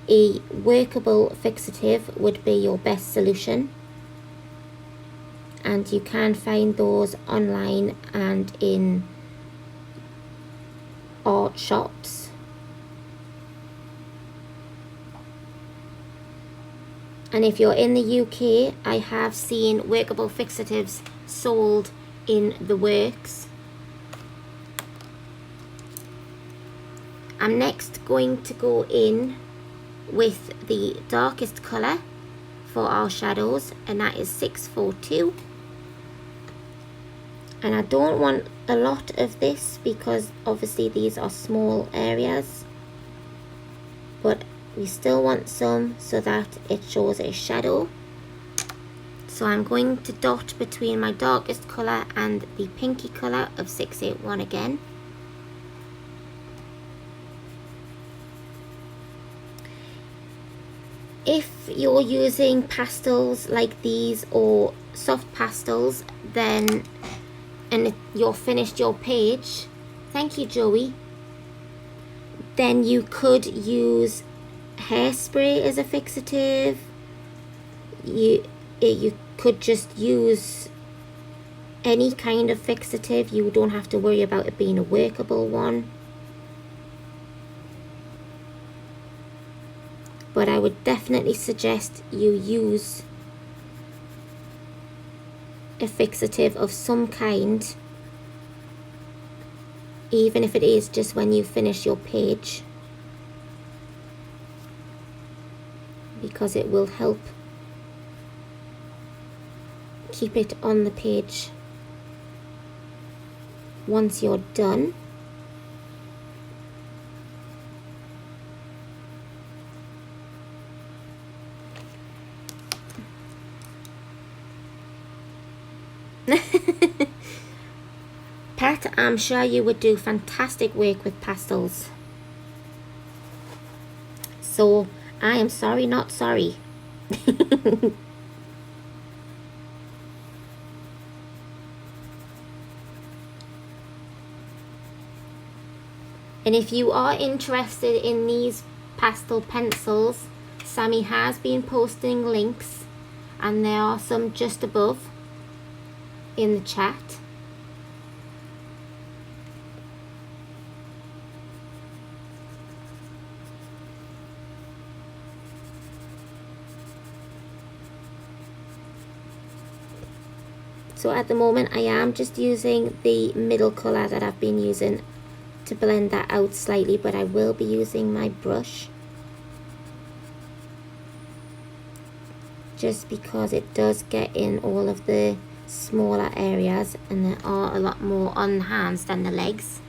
a workable fixative would be your best solution. And you can find those online and in art shops. And if you're in the UK, I have seen workable fixatives sold in the works. I'm next going to go in with the darkest colour for our shadows, and that is 642. And I don't want a lot of this because obviously these are small areas, but we still want some so that it shows a shadow. So I'm going to dot between my darkest colour and the pinky colour of 681 again. If you're using pastels like these or soft pastels, then you're finished your page, thank you Joey, then you could use hairspray as a fixative. You could just use any kind of fixative. You don't have to worry about it being a workable one. But I would definitely suggest you use a fixative of some kind, even if it is just when you finish your page, because it will help keep it on the page once you're done. Pat, I'm sure you would do fantastic work with pastels. So I am sorry, not sorry. And if you are interested in these pastel pencils, Sammy has been posting links, and there are some just above in the chat. So at the moment I am just using the middle colour that I've been using to blend that out slightly, but I will be using my brush just because it does get in all of the smaller areas, and there are a lot more on the hands than the legs.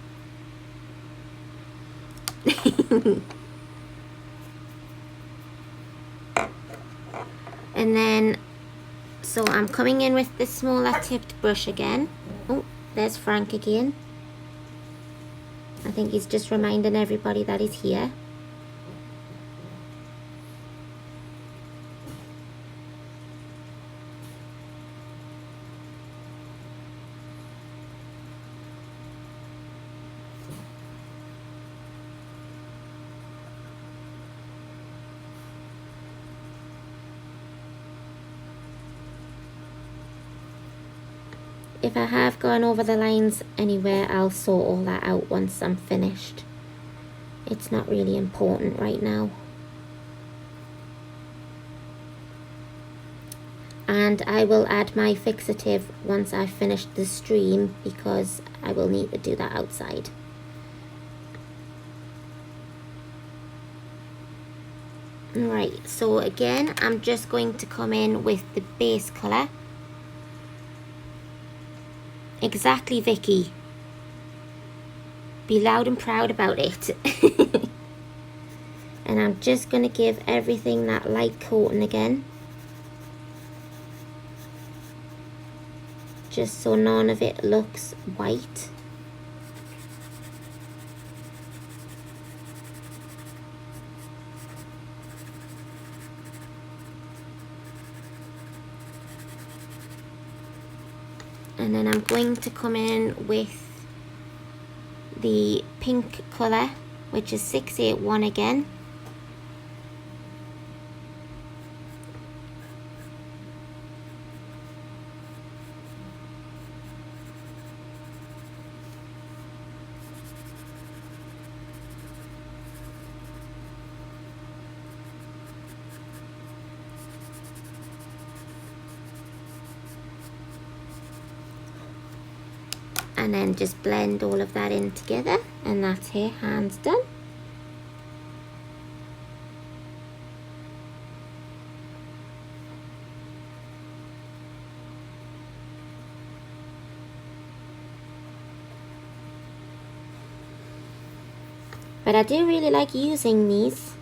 And then so I'm coming in with the smaller tipped brush again. Oh, there's Frank again. I think he's just reminding everybody that he's here. If I have gone over the lines anywhere, I'll sort all that out once I'm finished. It's not really important right now. And I will add my fixative once I've finished the stream, because I will need to do that outside. Right, so again, I'm just going to come in with the base colour. Exactly, Vicky. Be loud and proud about it. And I'm just going to give everything that light coating again. Just so none of it looks white. And then I'm going to come in with the pink colour, which is 681 again. And then just blend all of that in together, and that's her hands done. But I do really like using these.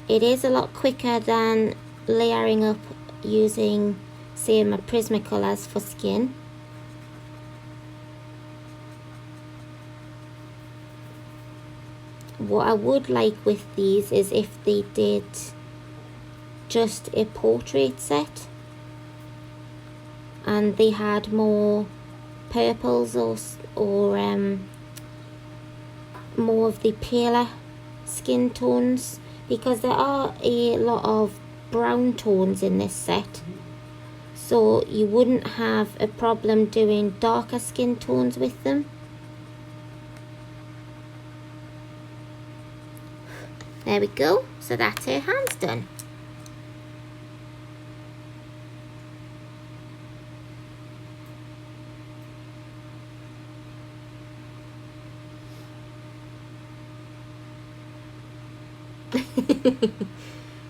It is a lot quicker than layering up using, say, my Prismacolors for skin. What I would like with these is if they did just a portrait set and they had more purples or more of the paler skin tones, because there are a lot of brown tones in this set, so you wouldn't have a problem doing darker skin tones with them. There we go, so that's her hands done.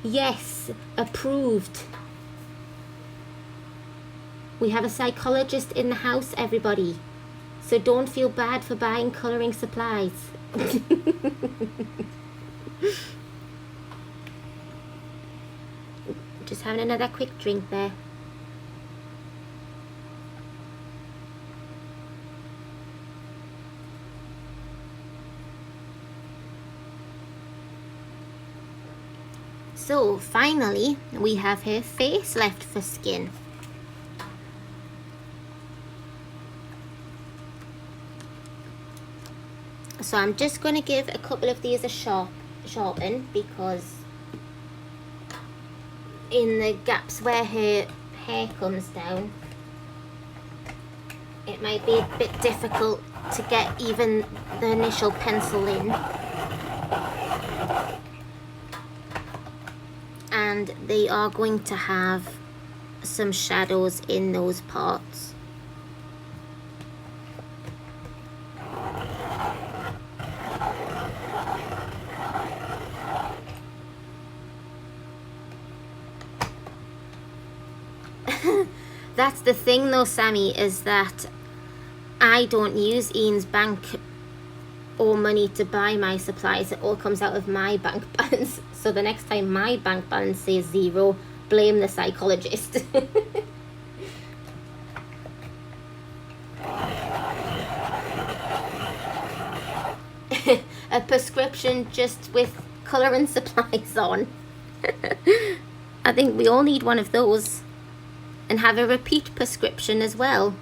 Yes, approved. We have a psychologist in the house, everybody, so don't feel bad for buying colouring supplies. Just having another quick drink there. So finally we have her face left for skin. So I'm just going to give a couple of these a sharpen, because in the gaps where her hair comes down, it might be a bit difficult to get even the initial pencil in. And they are going to have some shadows in those parts. That's the thing though, Sammy, is that I don't use Ian's bank or money to buy my supplies. It all comes out of my bank balance. So the next time my bank balance says 0, blame the psychologist. A prescription just with colouring supplies on. I think we all need one of those. And have a repeat prescription as well.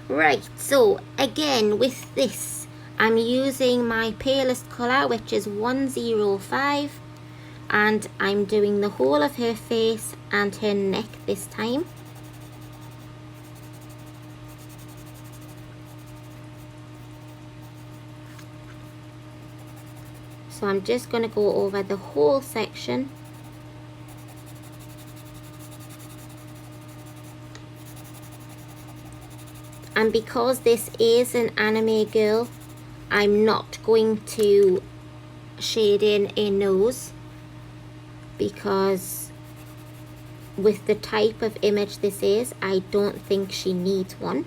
Right, so again with this, I'm using my palest colour, which is 105, and I'm doing the whole of her face and her neck this time. So I'm just going to go over the whole section. And because this is an anime girl, I'm not going to shade in a nose, because with the type of image this is, I don't think she needs one.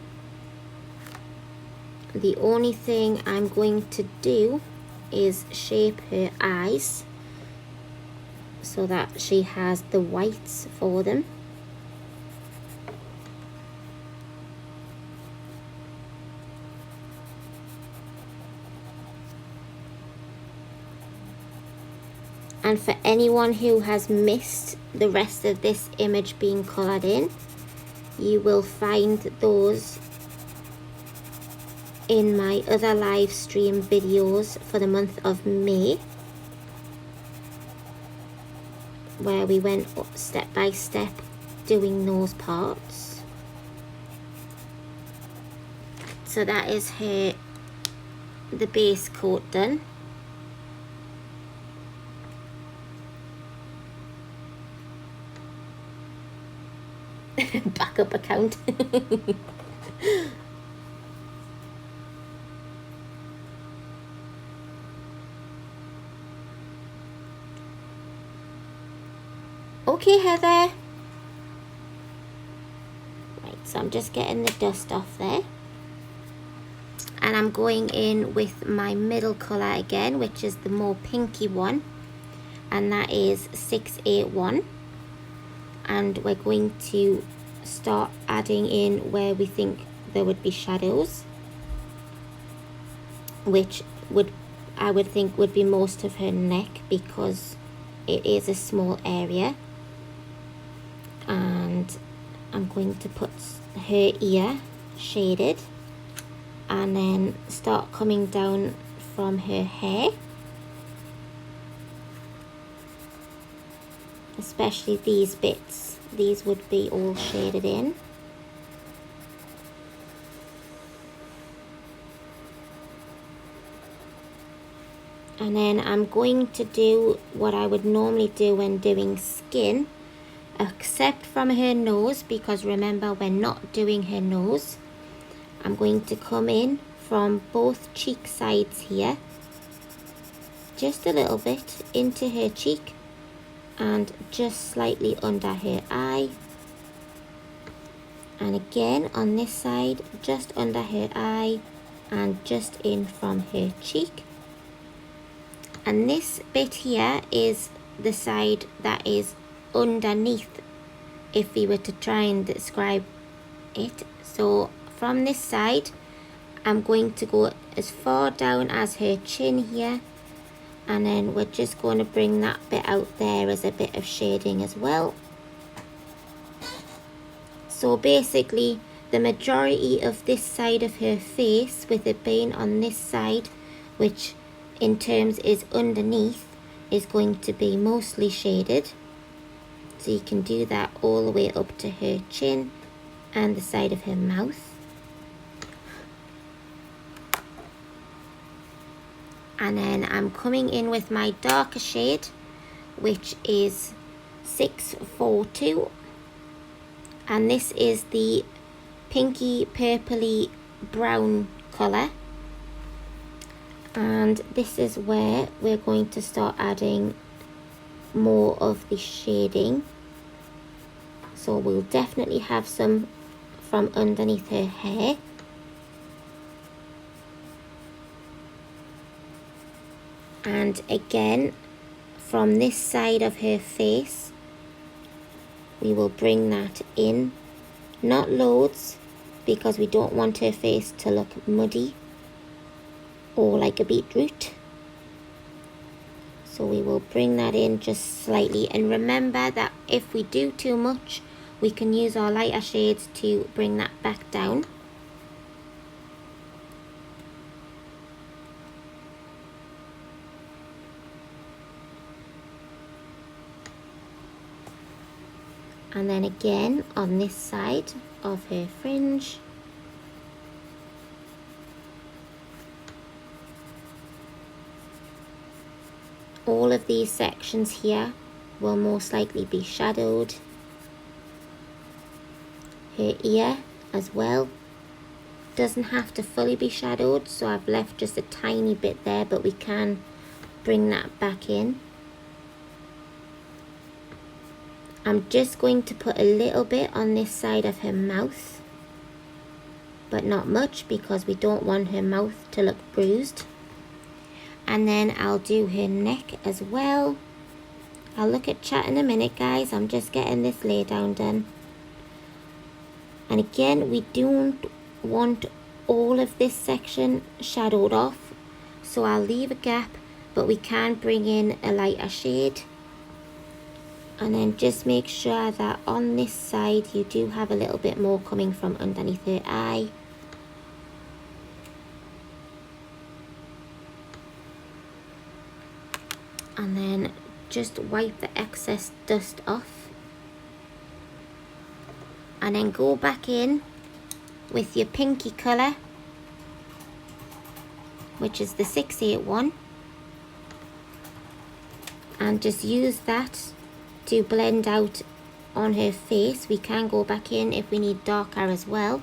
The only thing I'm going to do is shape her eyes so that she has the whites for them. And for anyone who has missed the rest of this image being coloured in, you will find those in my other live stream videos for the month of May, where we went step by step doing those parts. So that is the base coat done. Backup account. Okay, Heather. Right, so I'm just getting the dust off there. And I'm going in with my middle colour again, which is the more pinky one. And that is 681. And we're going to start adding in where we think there would be shadows, which I would think would be most of her neck, because it is a small area. And I'm going to put her ear shaded, and then start coming down from her hair, especially these bits. These would be all shaded in. And then I'm going to do what I would normally do when doing skin, except from her nose, because remember, we're not doing her nose. I'm going to come in from both cheek sides here, just a little bit into her cheek, and just slightly under her eye, and again on this side, just under her eye, and just in from her cheek. And this bit here is the side that is underneath, if we were to try and describe it. So from this side, I'm going to go as far down as her chin here, and then we're just going to bring that bit out there as a bit of shading as well. So basically, the majority of this side of her face, with it being on this side, which in terms is underneath, is going to be mostly shaded. So you can do that all the way up to her chin and the side of her mouth. And then I'm coming in with my darker shade, which is 642. And this is the pinky purpley brown colour. And this is where we're going to start adding more of the shading. So we'll definitely have some from underneath her hair. And again, from this side of her face, we will bring that in. Not loads, because we don't want her face to look muddy or like a beetroot. So we will bring that in just slightly. And remember that if we do too much, we can use our lighter shades to bring that back down. And then again on this side of her fringe. All of these sections here will most likely be shadowed. Her ear as well. doesn't have to fully be shadowed, so I've left just a tiny bit there, but we can bring that back in. I'm just going to put a little bit on this side of her mouth, but not much because we don't want her mouth to look bruised. And then I'll do her neck as well. I'll look at chat in a minute, guys. I'm just getting this lay down done. And again, we don't want all of this section shadowed off, so I'll leave a gap, but we can bring in a lighter shade. And then just make sure that on this side you do have a little bit more coming from underneath her eye. And then just wipe the excess dust off. And then go back in with your pinky colour, which is the 681. And just use that to blend out on her face. We can go back in if we need darker as well.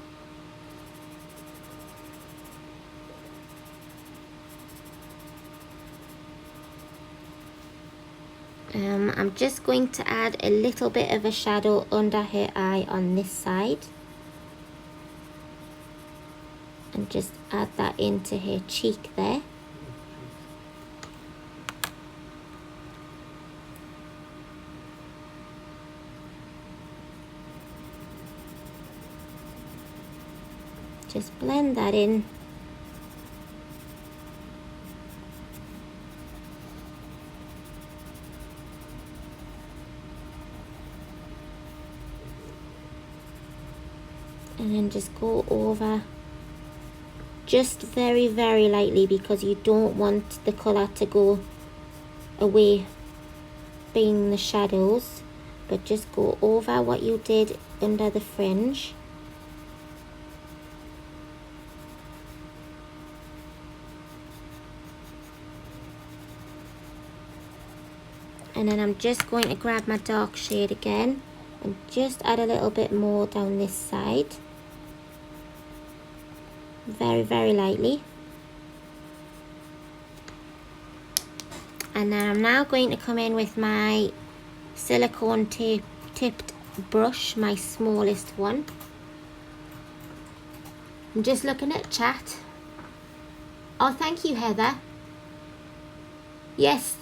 I'm just going to add a little bit of a shadow under her eye on this side. And just add that into her cheek there. Just blend that in. And then just go over just very, very lightly, because you don't want the colour to go away being the shadows, but just go over what you did under the fringe. And then I'm just going to grab my dark shade again and just add a little bit more down this side. Very, very lightly. And then I'm now going to come in with my silicone tipped brush, my smallest one. I'm just looking at chat. Oh, thank you, Heather. Yes,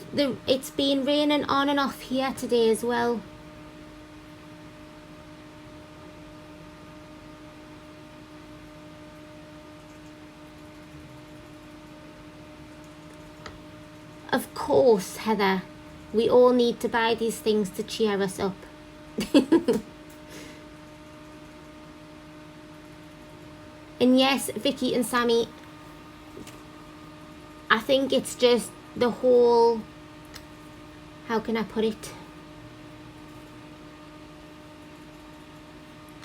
it's been raining on and off here today as well. Of course, Heather. We all need to buy these things to cheer us up. And yes, Vicky and Sammy, I think it's just the whole, how can I put it?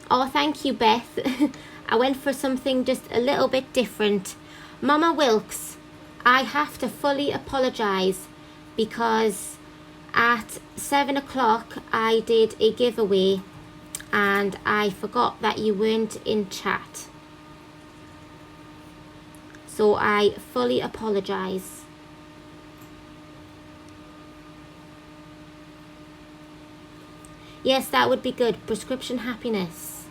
Oh, thank you, Beth. I went for something just a little bit different. Mama Wilkes, I have to fully apologise because at 7 o'clock I did a giveaway and I forgot that you weren't in chat. So I fully apologise. Yes, that would be good. Prescription happiness.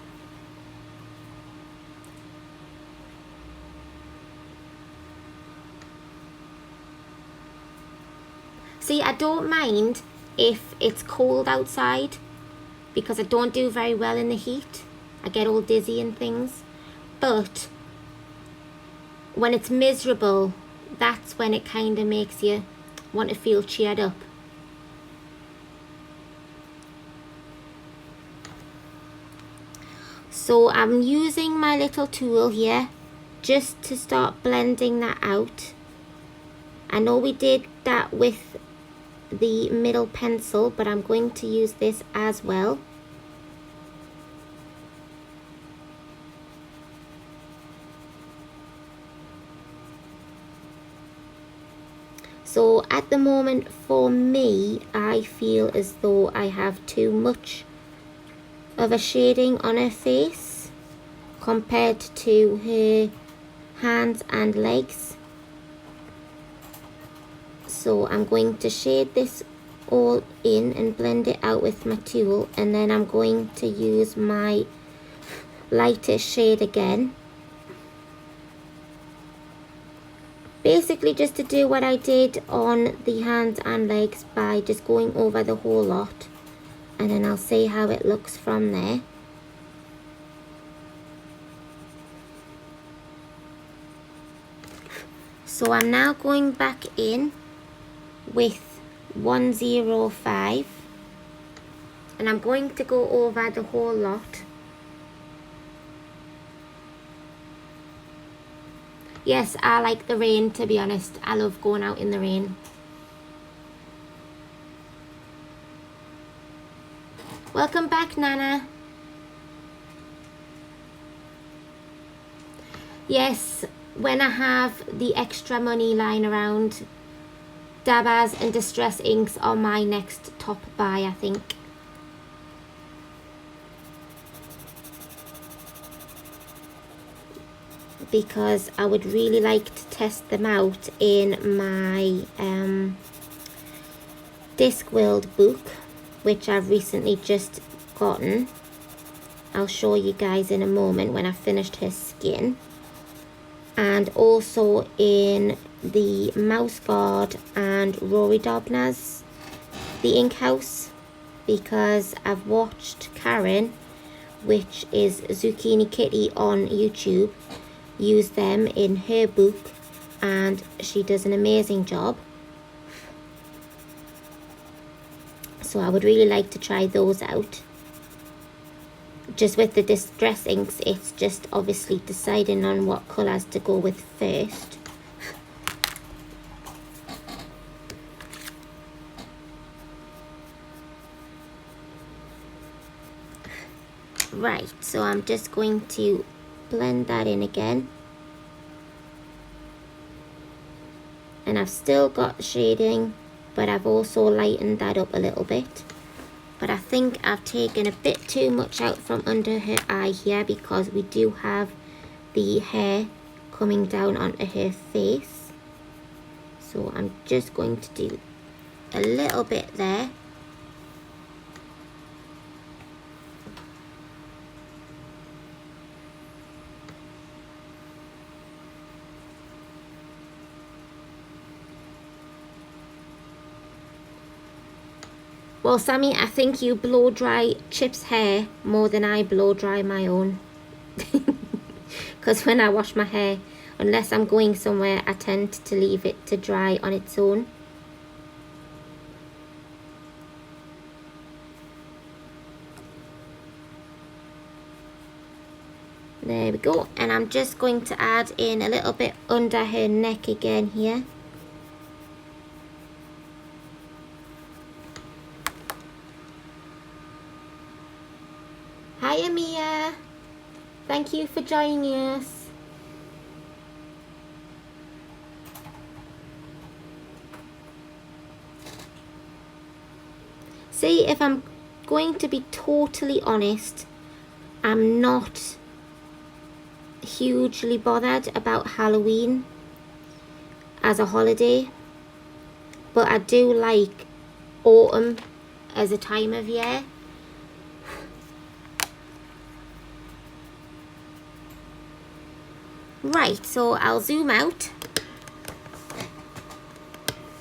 See, I don't mind if it's cold outside because I don't do very well in the heat. I get all dizzy and things. But when it's miserable, that's when it kind of makes you want to feel cheered up. So I'm using my little tool here just to start blending that out. I know we did that with the middle pencil, but I'm going to use this as well. So at the moment for me, I feel as though I have too much of a shading on her face compared to her hands and legs. So I'm going to shade this all in and blend it out with my tool, and then I'm going to use my lightest shade again, basically just to do what I did on the hands and legs by just going over the whole lot, and then I'll see how it looks from there. So I'm now going back in with 105, and I'm going to go over the whole lot. Yes, I like the rain, to be honest. I love going out in the rain. Welcome back, Nana. Yes, when I have the extra money lying around, dabbers and distress inks are my next top buy, I think. Because I would really like to test them out in my Discworld book, which I've recently just gotten. I'll show you guys in a moment when I've finished her skin. And also in the Mouse Guard and Rory Dobnar's The Ink House, because I've watched Karen, which is Zucchini Kitty on YouTube, use them in her book, and she does an amazing job. So I would really like to try those out. Just with the distress inks, it's just obviously deciding on what colours to go with first. Right, so I'm just going to blend that in again, and I've still got the shading, but I've also lightened that up a little bit. But I think I've taken a bit too much out from under her eye here, because we do have the hair coming down onto her face. So I'm just going to do a little bit there. Well, Sammy, I think you blow dry Chip's hair more than I blow dry my own. Because when I wash my hair, unless I'm going somewhere, I tend to leave it to dry on its own. There we go. And I'm just going to add in a little bit under her neck again here. Hiya, Mia. Thank you for joining us. See, if I'm going to be totally honest, I'm not hugely bothered about Halloween as a holiday, but I do like autumn as a time of year. Right, so I'll zoom out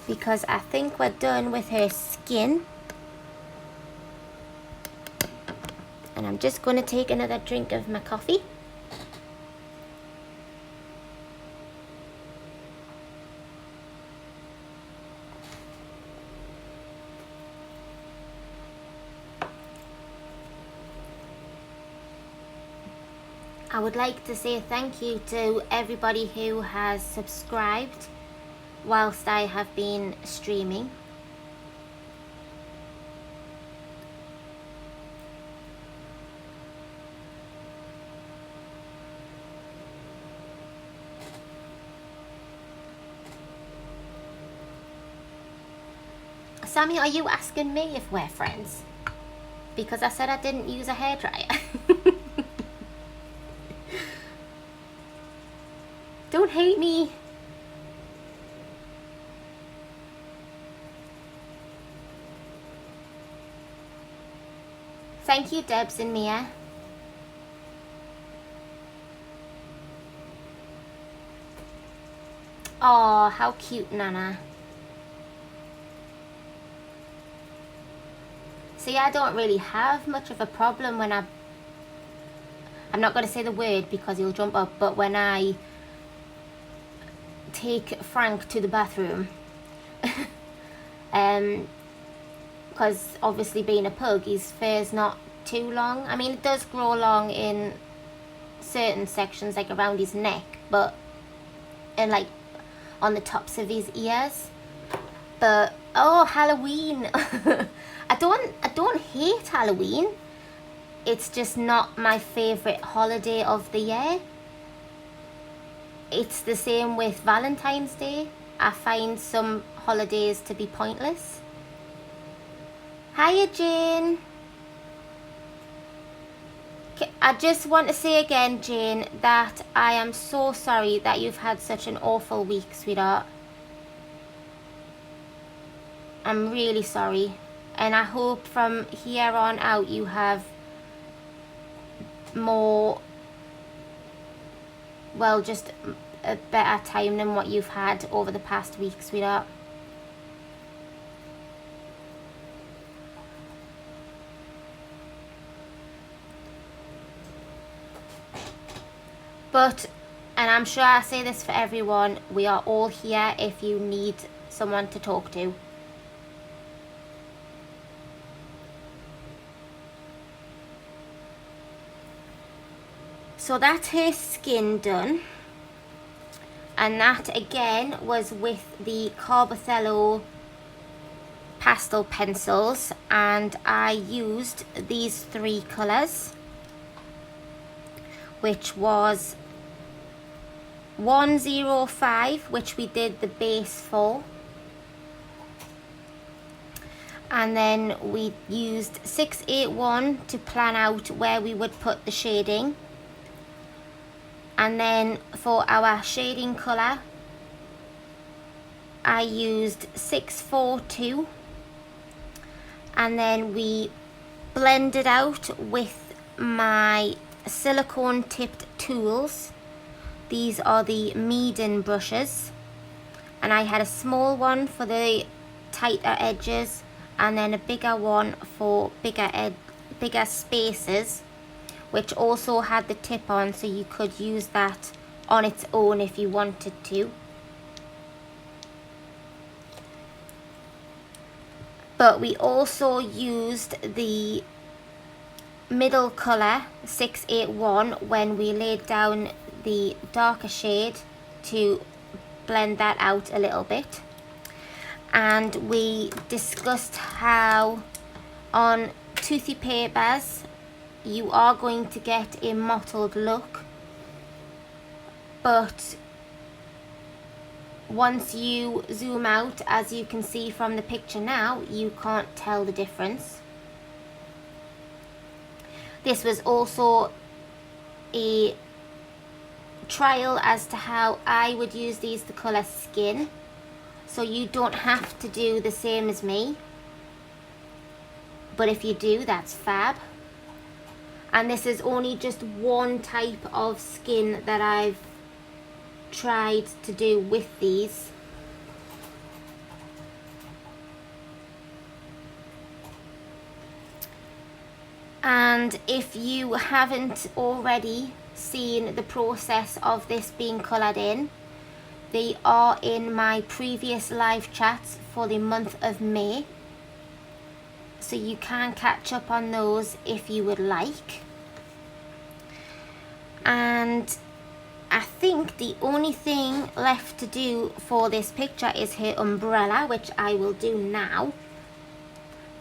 because I think we're done with her skin. And I'm just going to take another drink of my coffee. I would like to say thank you to everybody who has subscribed whilst I have been streaming. Sammy, are you asking me if we're friends? Because I said I didn't use a hairdryer. me. Thank you, Debs and Mia. Oh, how cute, Nana. See, I don't really have much of a problem when I'm not going to say the word because he'll jump up, but when I take Frank to the bathroom, because obviously being a pug, his fur's not too long. I mean, it does grow long in certain sections, like around his neck, but, and like on the tops of his ears. But, oh, Halloween. I don't hate Halloween. It's just not my favorite holiday of the year. It's the same with Valentine's Day. I find some holidays to be pointless. Hiya, Jane. I just want to say again, Jane, that I am so sorry that you've had such an awful week, sweetheart. I'm really sorry. And I hope from here on out you have more, well, just a better time than what you've had over the past week, sweetheart. But, and I'm sure I say this for everyone, we are all here if you need someone to talk to. So that's her skin done. And that again was with the CarbOthello Pastel Pencils. And I used these 3 colours, which was 105, which we did the base for. And then we used 681 to plan out where we would put the shading. And then for our shading colour, I used 642. And then we blended out with my silicone tipped tools. These are the Meeden brushes. And I had a small one for the tighter edges and then a bigger one for bigger spaces, which also had the tip on, so you could use that on its own if you wanted to. But we also used the middle colour 681 when we laid down the darker shade to blend that out a little bit. And we discussed how on toothy papers you are going to get a mottled look, but once you zoom out, as you can see from the picture now, you can't tell the difference. This was also a trial as to how I would use these to colour skin, so you don't have to do the same as me, but if you do, that's fab. And this is only just one type of skin that I've tried to do with these. And if you haven't already seen the process of this being coloured in, they are in my previous live chats for the month of May, so you can catch up on those if you would like. And I think the only thing left to do for this picture is her umbrella, which I will do now,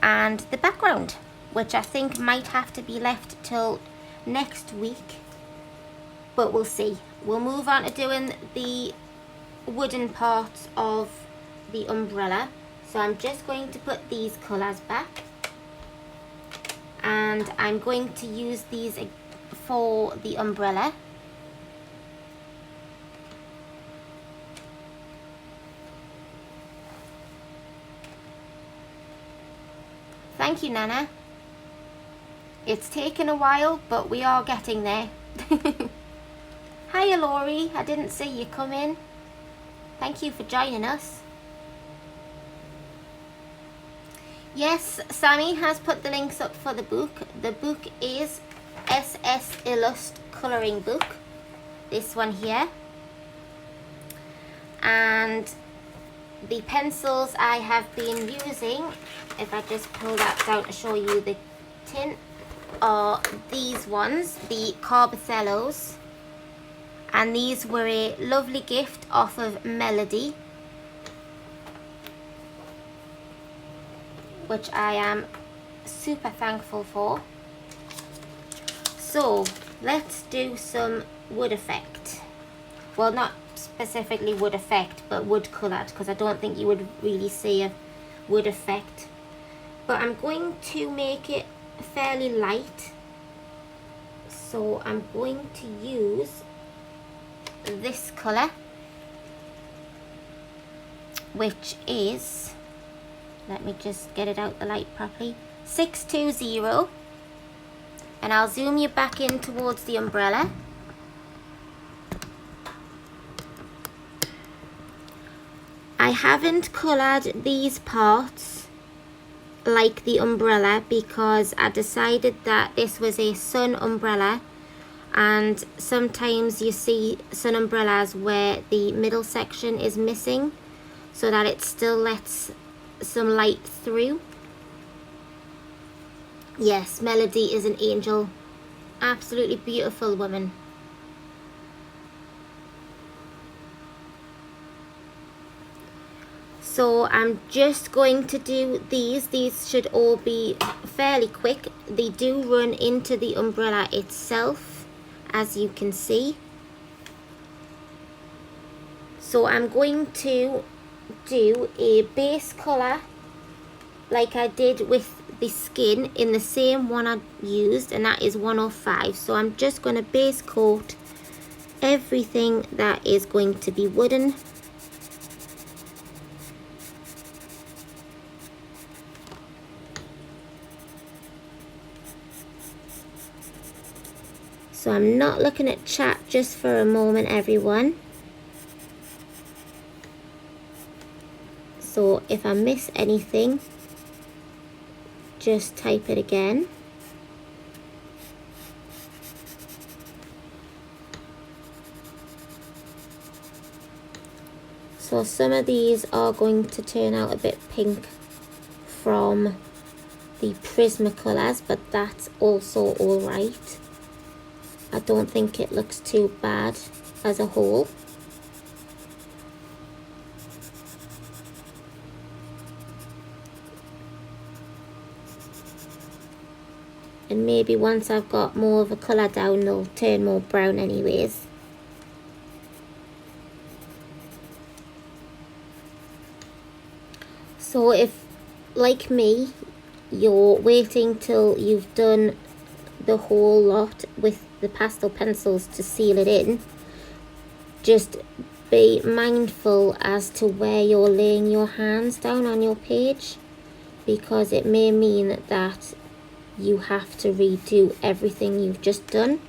and the background, which I think might have to be left till next week, but we'll see. We'll move on to doing the wooden parts of the umbrella. So I'm just going to put these colours back, and I'm going to use these for the umbrella. Thank you, Nana. It's taken a while, but we are getting there. Hiya, Laurie. I didn't see you come in. Thank you for joining us. Yes, Sammy has put the links up for the book. The book is SS Illuste colouring book. This one here. And the pencils I have been using, if I just pull that down to show you the tint, are these ones, the CarbOthellos. And these were a lovely gift off of Melody, which I am super thankful for. So let's do some wood effect. Well, not specifically wood effect, but wood coloured, because I don't think you would really see a wood effect. But I'm going to make it fairly light. So I'm going to use this colour, which is, let me just get it out the light properly, 620, and I'll zoom you back in towards the umbrella. I haven't coloured these parts like the umbrella because I decided that this was a sun umbrella, and sometimes you see sun umbrellas where the middle section is missing so that it still lets some light through. Yes, Melody is an angel. Absolutely beautiful woman. So I'm just going to do these. These should all be fairly quick. They do run into the umbrella itself, as you can see. So I'm going to do a base colour like I did with the skin in the same one I used, and that is 105. So I'm just going to base coat everything that is going to be wooden. So I'm not looking at chat just for a moment, everyone. So if I miss anything, just type it again. So some of these are going to turn out a bit pink from the Prismacolors, but that's also alright. I don't think it looks too bad as a whole. And maybe once I've got more of a colour down, they'll turn more brown anyways. So if, like me, you're waiting till you've done the whole lot with the pastel pencils to seal it in, just be mindful as to where you're laying your hands down on your page, because it may mean that you have to redo everything you've just done.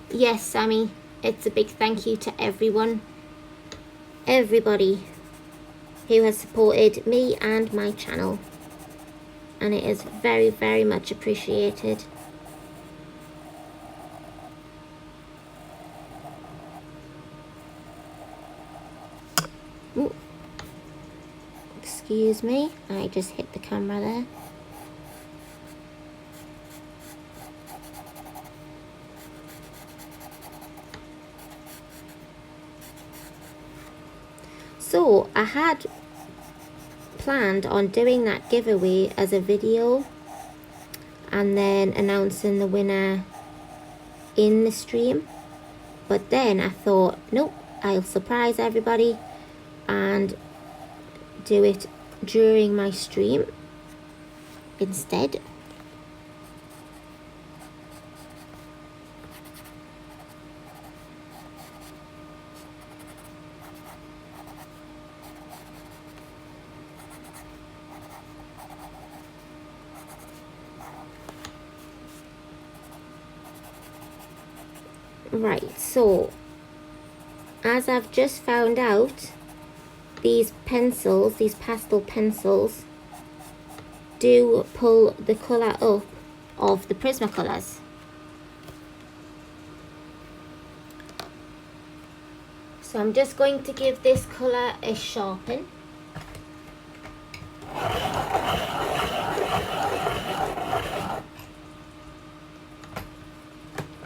Yes, Sammy, it's a big thank you to everybody who has supported me and my channel, and it is very, very much appreciated. Ooh. Excuse me, I just hit the camera there. So I had planned on doing that giveaway as a video and then announcing the winner in the stream, but then I thought, nope, I'll surprise everybody and do it during my stream instead. Right, so as I've just found out, these pencils, these pastel pencils, do pull the colour up of the Prismacolors. So I'm just going to give this colour a sharpen.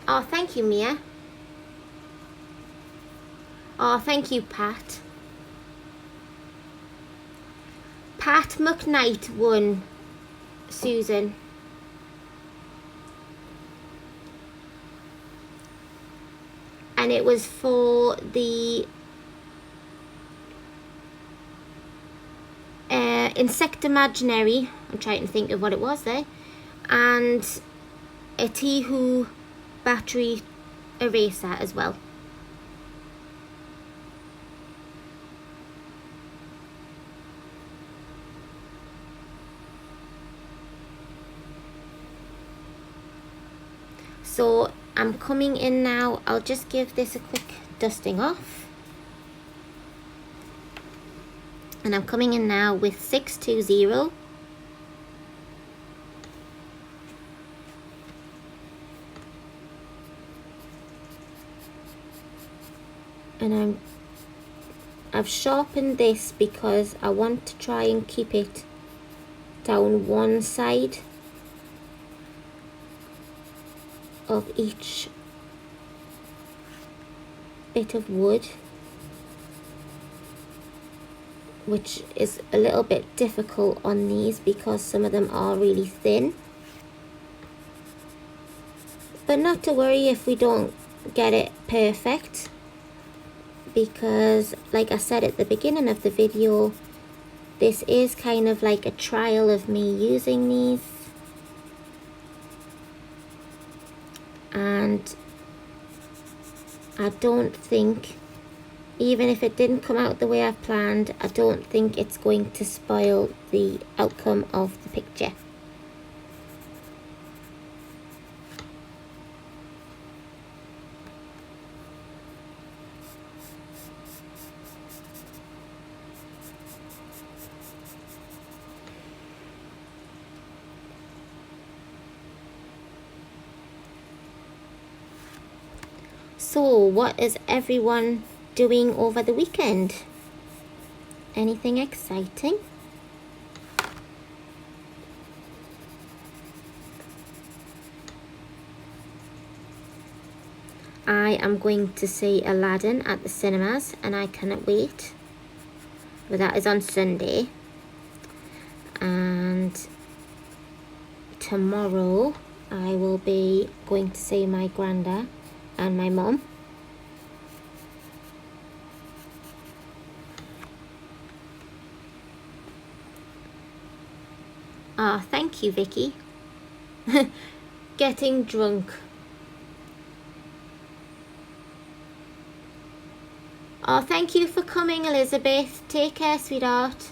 Oh, thank you, Mia. Oh, thank you, Pat. Pat McKnight won, Susan. And it was for the Insect Imaginary. I'm trying to think of what it was there. And a Tihu battery eraser as well. So I'm coming in now. I'll just give this a quick dusting off. And I'm coming in now with 620. And I've sharpened this because I want to try and keep it down one side of each bit of wood, which is a little bit difficult on these because some of them are really thin. But not to worry if we don't get it perfect, because like I said at the beginning of the video, this is kind of like a trial of me using these. And I don't think, even if it didn't come out the way I've planned, I don't think it's going to spoil the outcome of the picture. So, what is everyone doing over the weekend? Anything exciting? I am going to see Aladdin at the cinemas and I cannot wait. But that is on Sunday. And tomorrow I will be going to see my granda and my mum. Ah, thank you, Vicky. Getting drunk. Oh, thank you for coming, Elizabeth. Take care, sweetheart.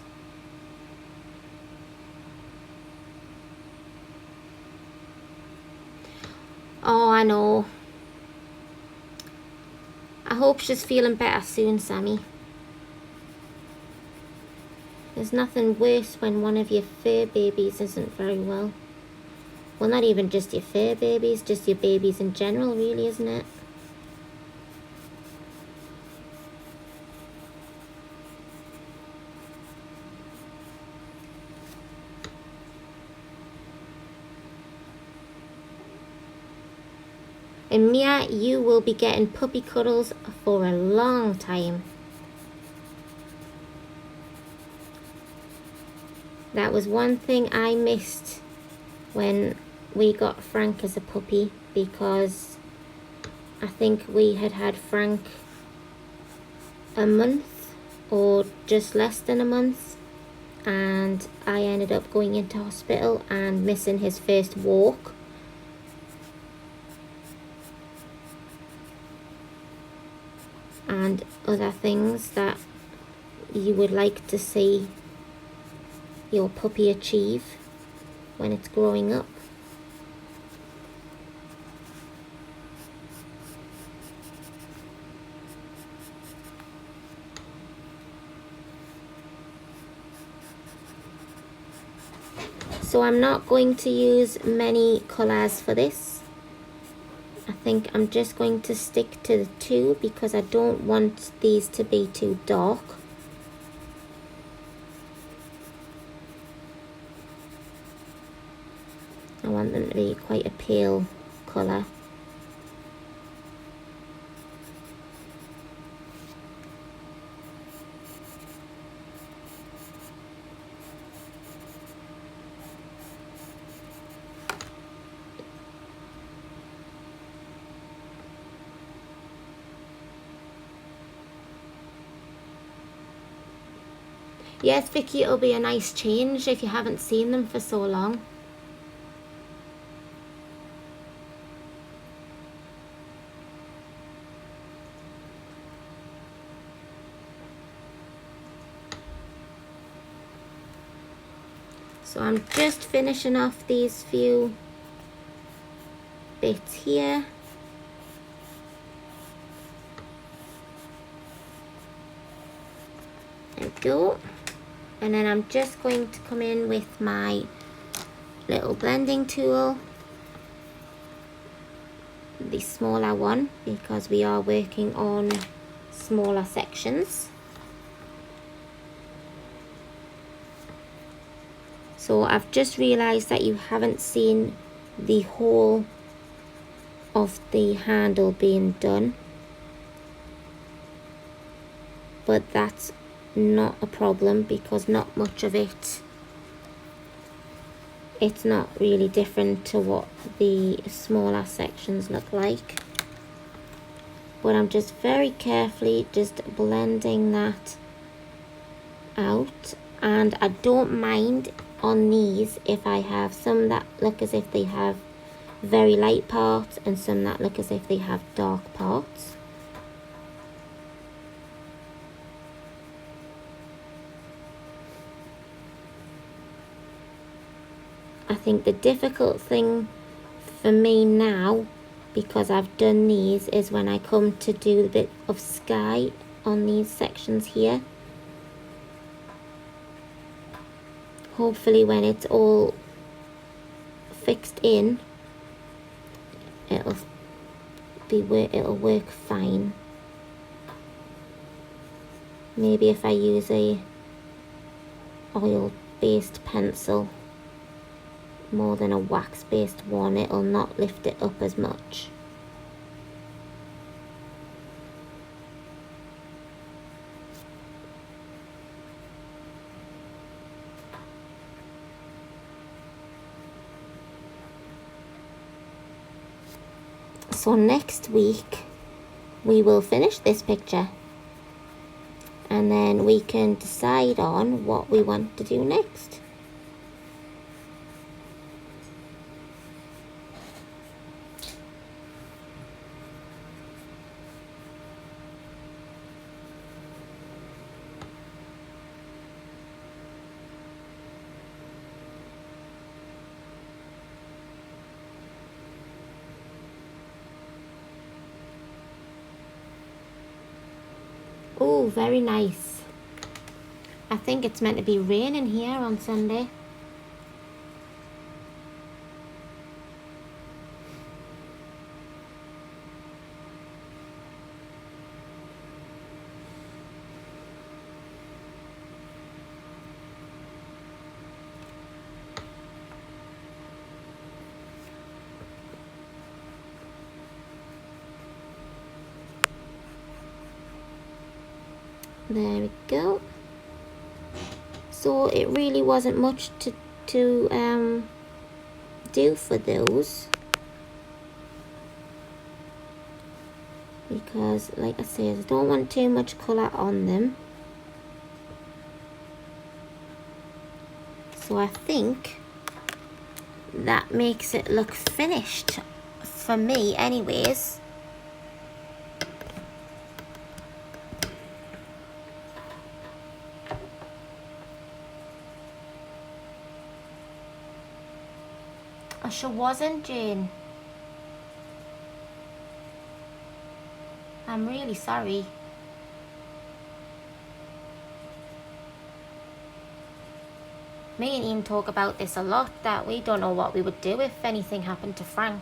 Oh, I know. I hope she's feeling better soon, Sammy. There's nothing worse when one of your fur babies isn't very well. Well, not even just your fur babies, just your babies in general, really, isn't it? And Mia, you will be getting puppy cuddles for a long time. That was one thing I missed when we got Frank as a puppy, because I think we had Frank a month or just less than a month, and I ended up going into hospital and missing his first walk. And other things that you would like to see your puppy achieve when it's growing up. So I'm not going to use many colours for this. I think I'm just going to stick to the two because I don't want these to be too dark. I want them to be quite a pale colour. Yes, Vicky, it'll be a nice change if you haven't seen them for so long. So I'm just finishing off these few bits here. There we go. And then I'm just going to come in with my little blending tool, the smaller one, because we are working on smaller sections. So I've just realized that you haven't seen the whole of the handle being done, but that's not a problem because not much of it's not really different to what the smaller sections look like. But I'm just very carefully just blending that out, and I don't mind on these if I have some that look as if they have very light parts and some that look as if they have dark parts. I think the difficult thing for me now, because I've done these, is when I come to do a bit of sky on these sections here. Hopefully when it's all fixed in, it'll work fine. Maybe if I use a oil based pencil more than a wax based one, it'll not lift it up as much. So next week we will finish this picture and then we can decide on what we want to do next. Oh, very nice. I think it's meant to be raining here on Sunday. There we go. So it really wasn't much to do for those, because like I said, I don't want too much colour on them. So I think that makes it look finished for me anyways. I sure wasn't, Jane. I'm really sorry. Me and Ian talk about this a lot, that we don't know what we would do if anything happened to Frank.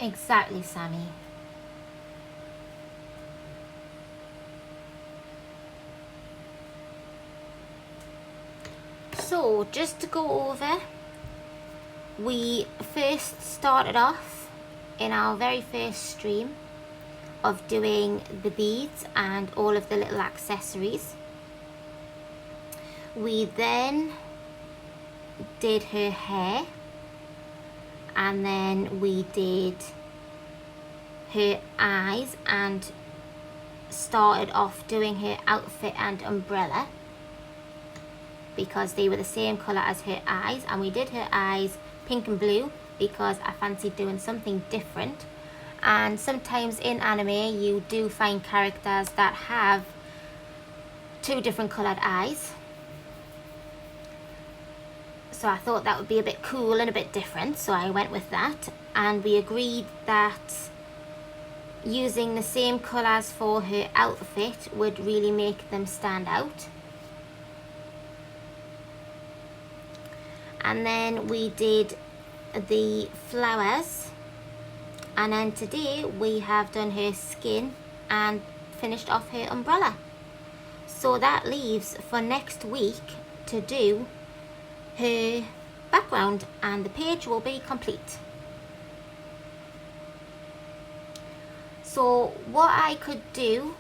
Exactly, Sammy. So, just to go over, we first started off in our very first stream of doing the beads and all of the little accessories. We then did her hair, and then we did her eyes and started off doing her outfit and umbrella because they were the same colour as her eyes, and we did her eyes pink and blue because I fancied doing something different. And sometimes in anime you do find characters that have two different coloured eyes, so I thought that would be a bit cool and a bit different, so I went with that. And we agreed that using the same colours for her outfit would really make them stand out. And then we did the flowers, and then today we have done her skin and finished off her umbrella. So that leaves for next week to do her background, and the page will be complete. So what I could do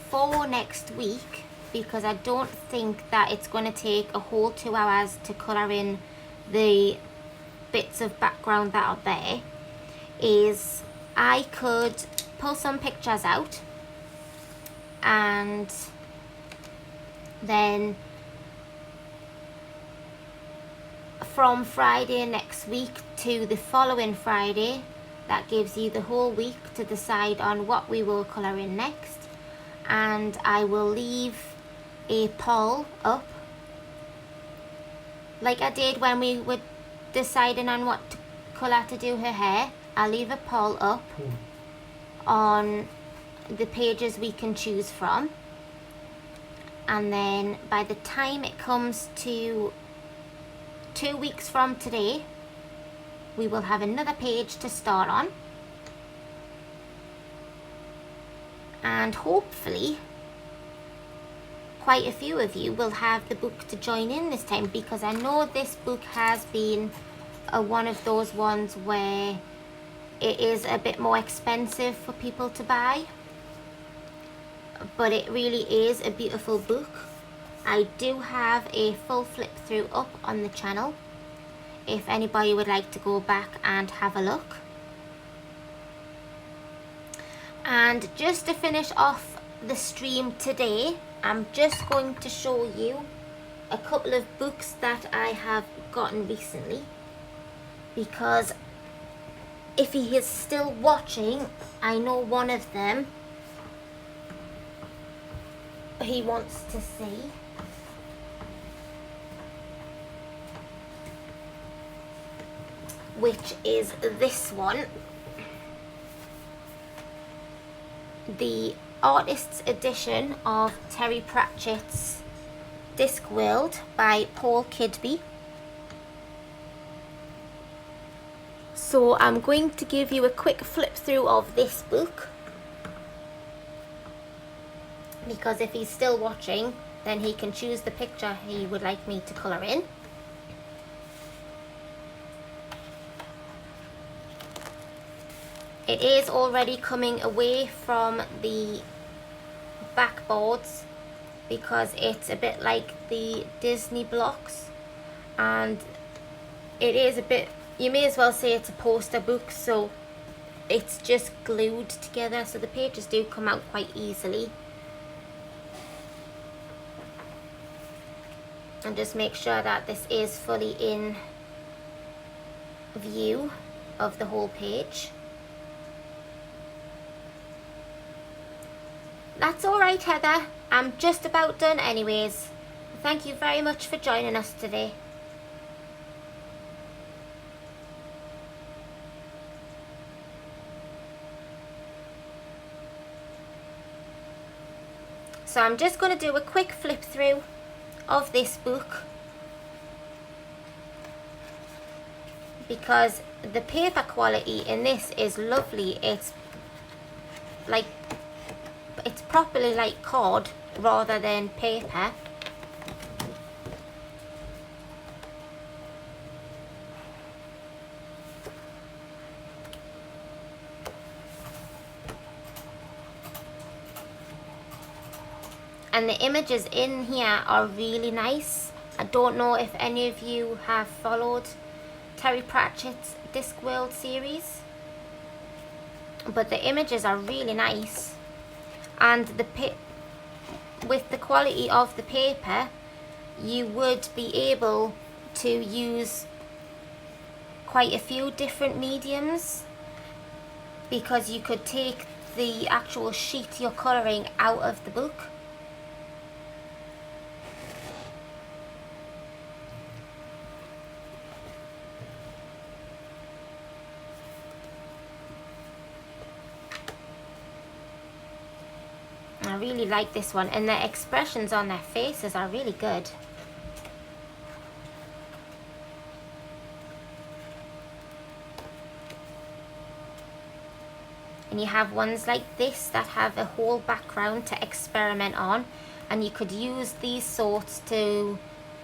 for next week, because I don't think that it's going to take a whole 2 hours to colour in the bits of background that are there, is I could pull some pictures out, and then from Friday next week to the following Friday, that gives you the whole week to decide on what we will colour in next. And I will leave a poll up, like I did when we were deciding on what colour to do her hair. I'll leave a poll up on the pages we can choose from, and then by the time it comes to 2 weeks from today, we will have another page to start on, and hopefully quite a few of you will have the book to join in this time, because I know this book has been one of those ones where it is a bit more expensive for people to buy, but it really is a beautiful book. I do have a full flip through up on the channel if anybody would like to go back and have a look. And just to finish off the stream today, I'm just going to show you a couple of books that I have gotten recently, because if he is still watching, I know one of them he wants to see. Which is this one, the artist's edition of Terry Pratchett's Discworld by Paul Kidby. So I'm going to give you a quick flip through of this book, because if he's still watching, then he can choose the picture he would like me to colour in. It is already coming away from the backboards, because it's a bit like the Disney blocks, and it is a bit, you may as well say it's a poster book, so it's just glued together, so the pages do come out quite easily. And just make sure that this is fully in view. of the whole page. That's alright, Heather. I'm just about done anyways. Thank you very much for joining us today. So I'm just going to do a quick flip through of this book, because the paper quality in this is lovely. It's properly like card rather than paper. And the images in here are really nice. I don't know if any of you have followed Terry Pratchett's Discworld series, but the images are really nice. And with the quality of the paper, you would be able to use quite a few different mediums, because you could take the actual sheet you're colouring out of the book. I really like this one, and the expressions on their faces are really good. And you have ones like this that have a whole background to experiment on, and you could use these sorts to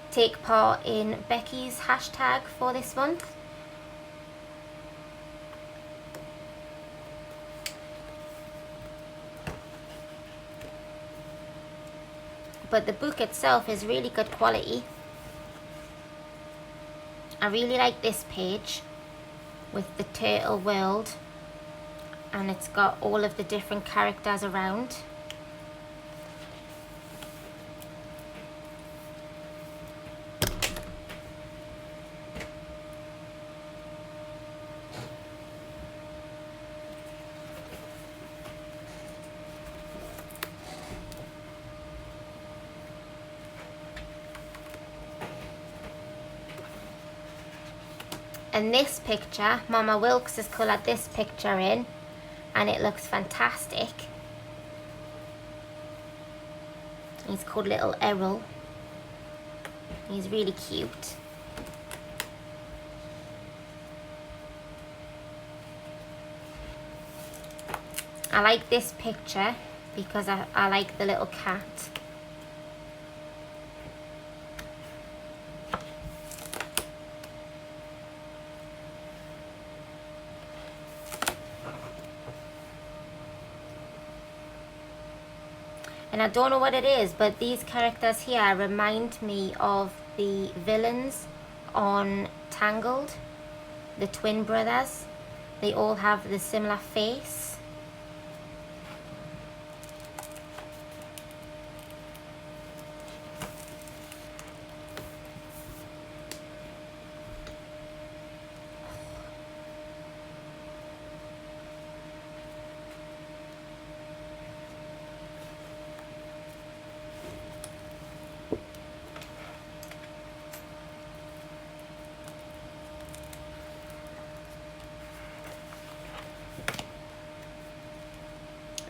take part in Becky's hashtag for this month. But the book itself is really good quality. I really like this page with the turtle world, and it's got all of the different characters around. And this picture, Mama Wilkes has coloured this picture in, and it looks fantastic. He's called Little Errol. He's really cute. I like this picture because I like the little cat. And I don't know what it is, but these characters here remind me of the villains on Tangled, the twin brothers. They all have the similar face.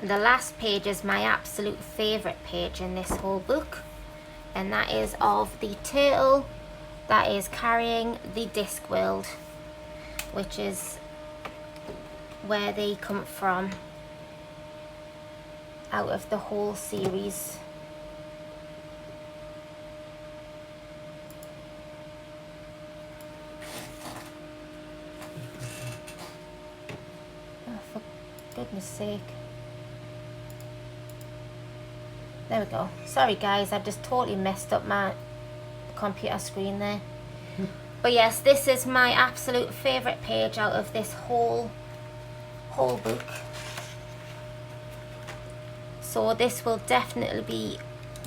The last page is my absolute favourite page in this whole book, and that is of the turtle that is carrying the Discworld, which is where they come from out of the whole series. Oh, for goodness sake. There we go. Sorry guys, I've just totally messed up my computer screen there. But yes, this is my absolute favourite page out of this whole book. So this will definitely be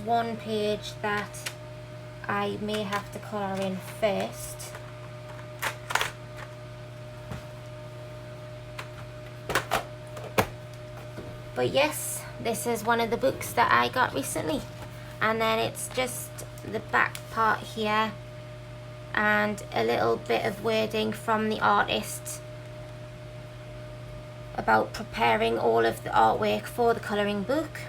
one page that I may have to colour in first. But yes, this is one of the books that I got recently, and then it's just the back part here and a little bit of wording from the artist about preparing all of the artwork for the colouring book.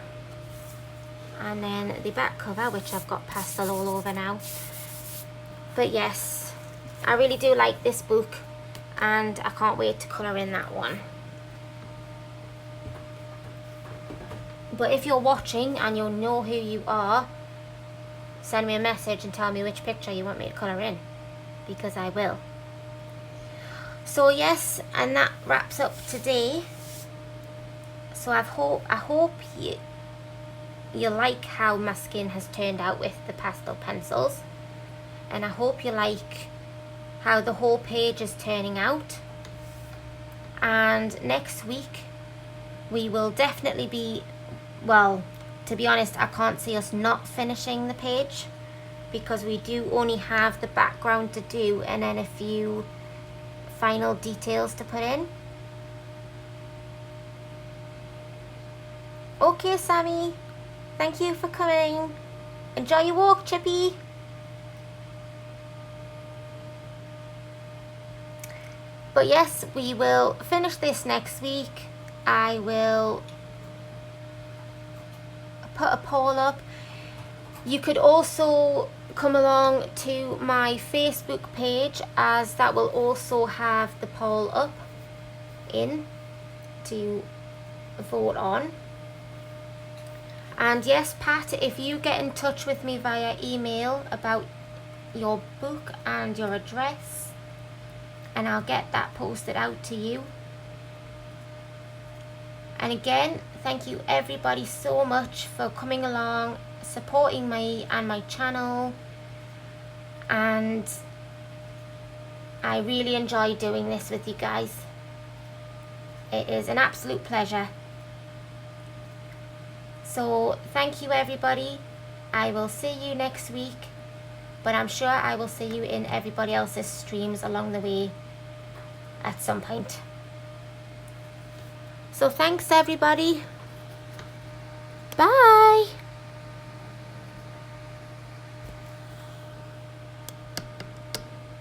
And then the back cover, which I've got pastel all over now. But yes, I really do like this book, and I can't wait to colour in that one. But if you're watching and you know who you are, send me a message and tell me which picture you want me to colour in, because I will. So yes, and that wraps up today. So I hope you like how my skin has turned out with the pastel pencils, and I hope you like how the whole page is turning out. And next week we will definitely be, well, to be honest, I can't see us not finishing the page, because we do only have the background to do and then a few final details to put in. Okay, Sammy, thank you for coming. Enjoy your walk, Chippy. But yes, we will finish this next week. I will put a poll up. You could also come along to my Facebook page, as that will also have the poll up in to vote on. And yes, Pat, if you get in touch with me via email about your book and your address, and I'll get that posted out to you. And again, thank you everybody so much for coming along, supporting me and my channel, and I really enjoy doing this with you guys. It is an absolute pleasure. So thank you everybody. I will see you next week, but I'm sure I will see you in everybody else's streams along the way at some point. So thanks everybody.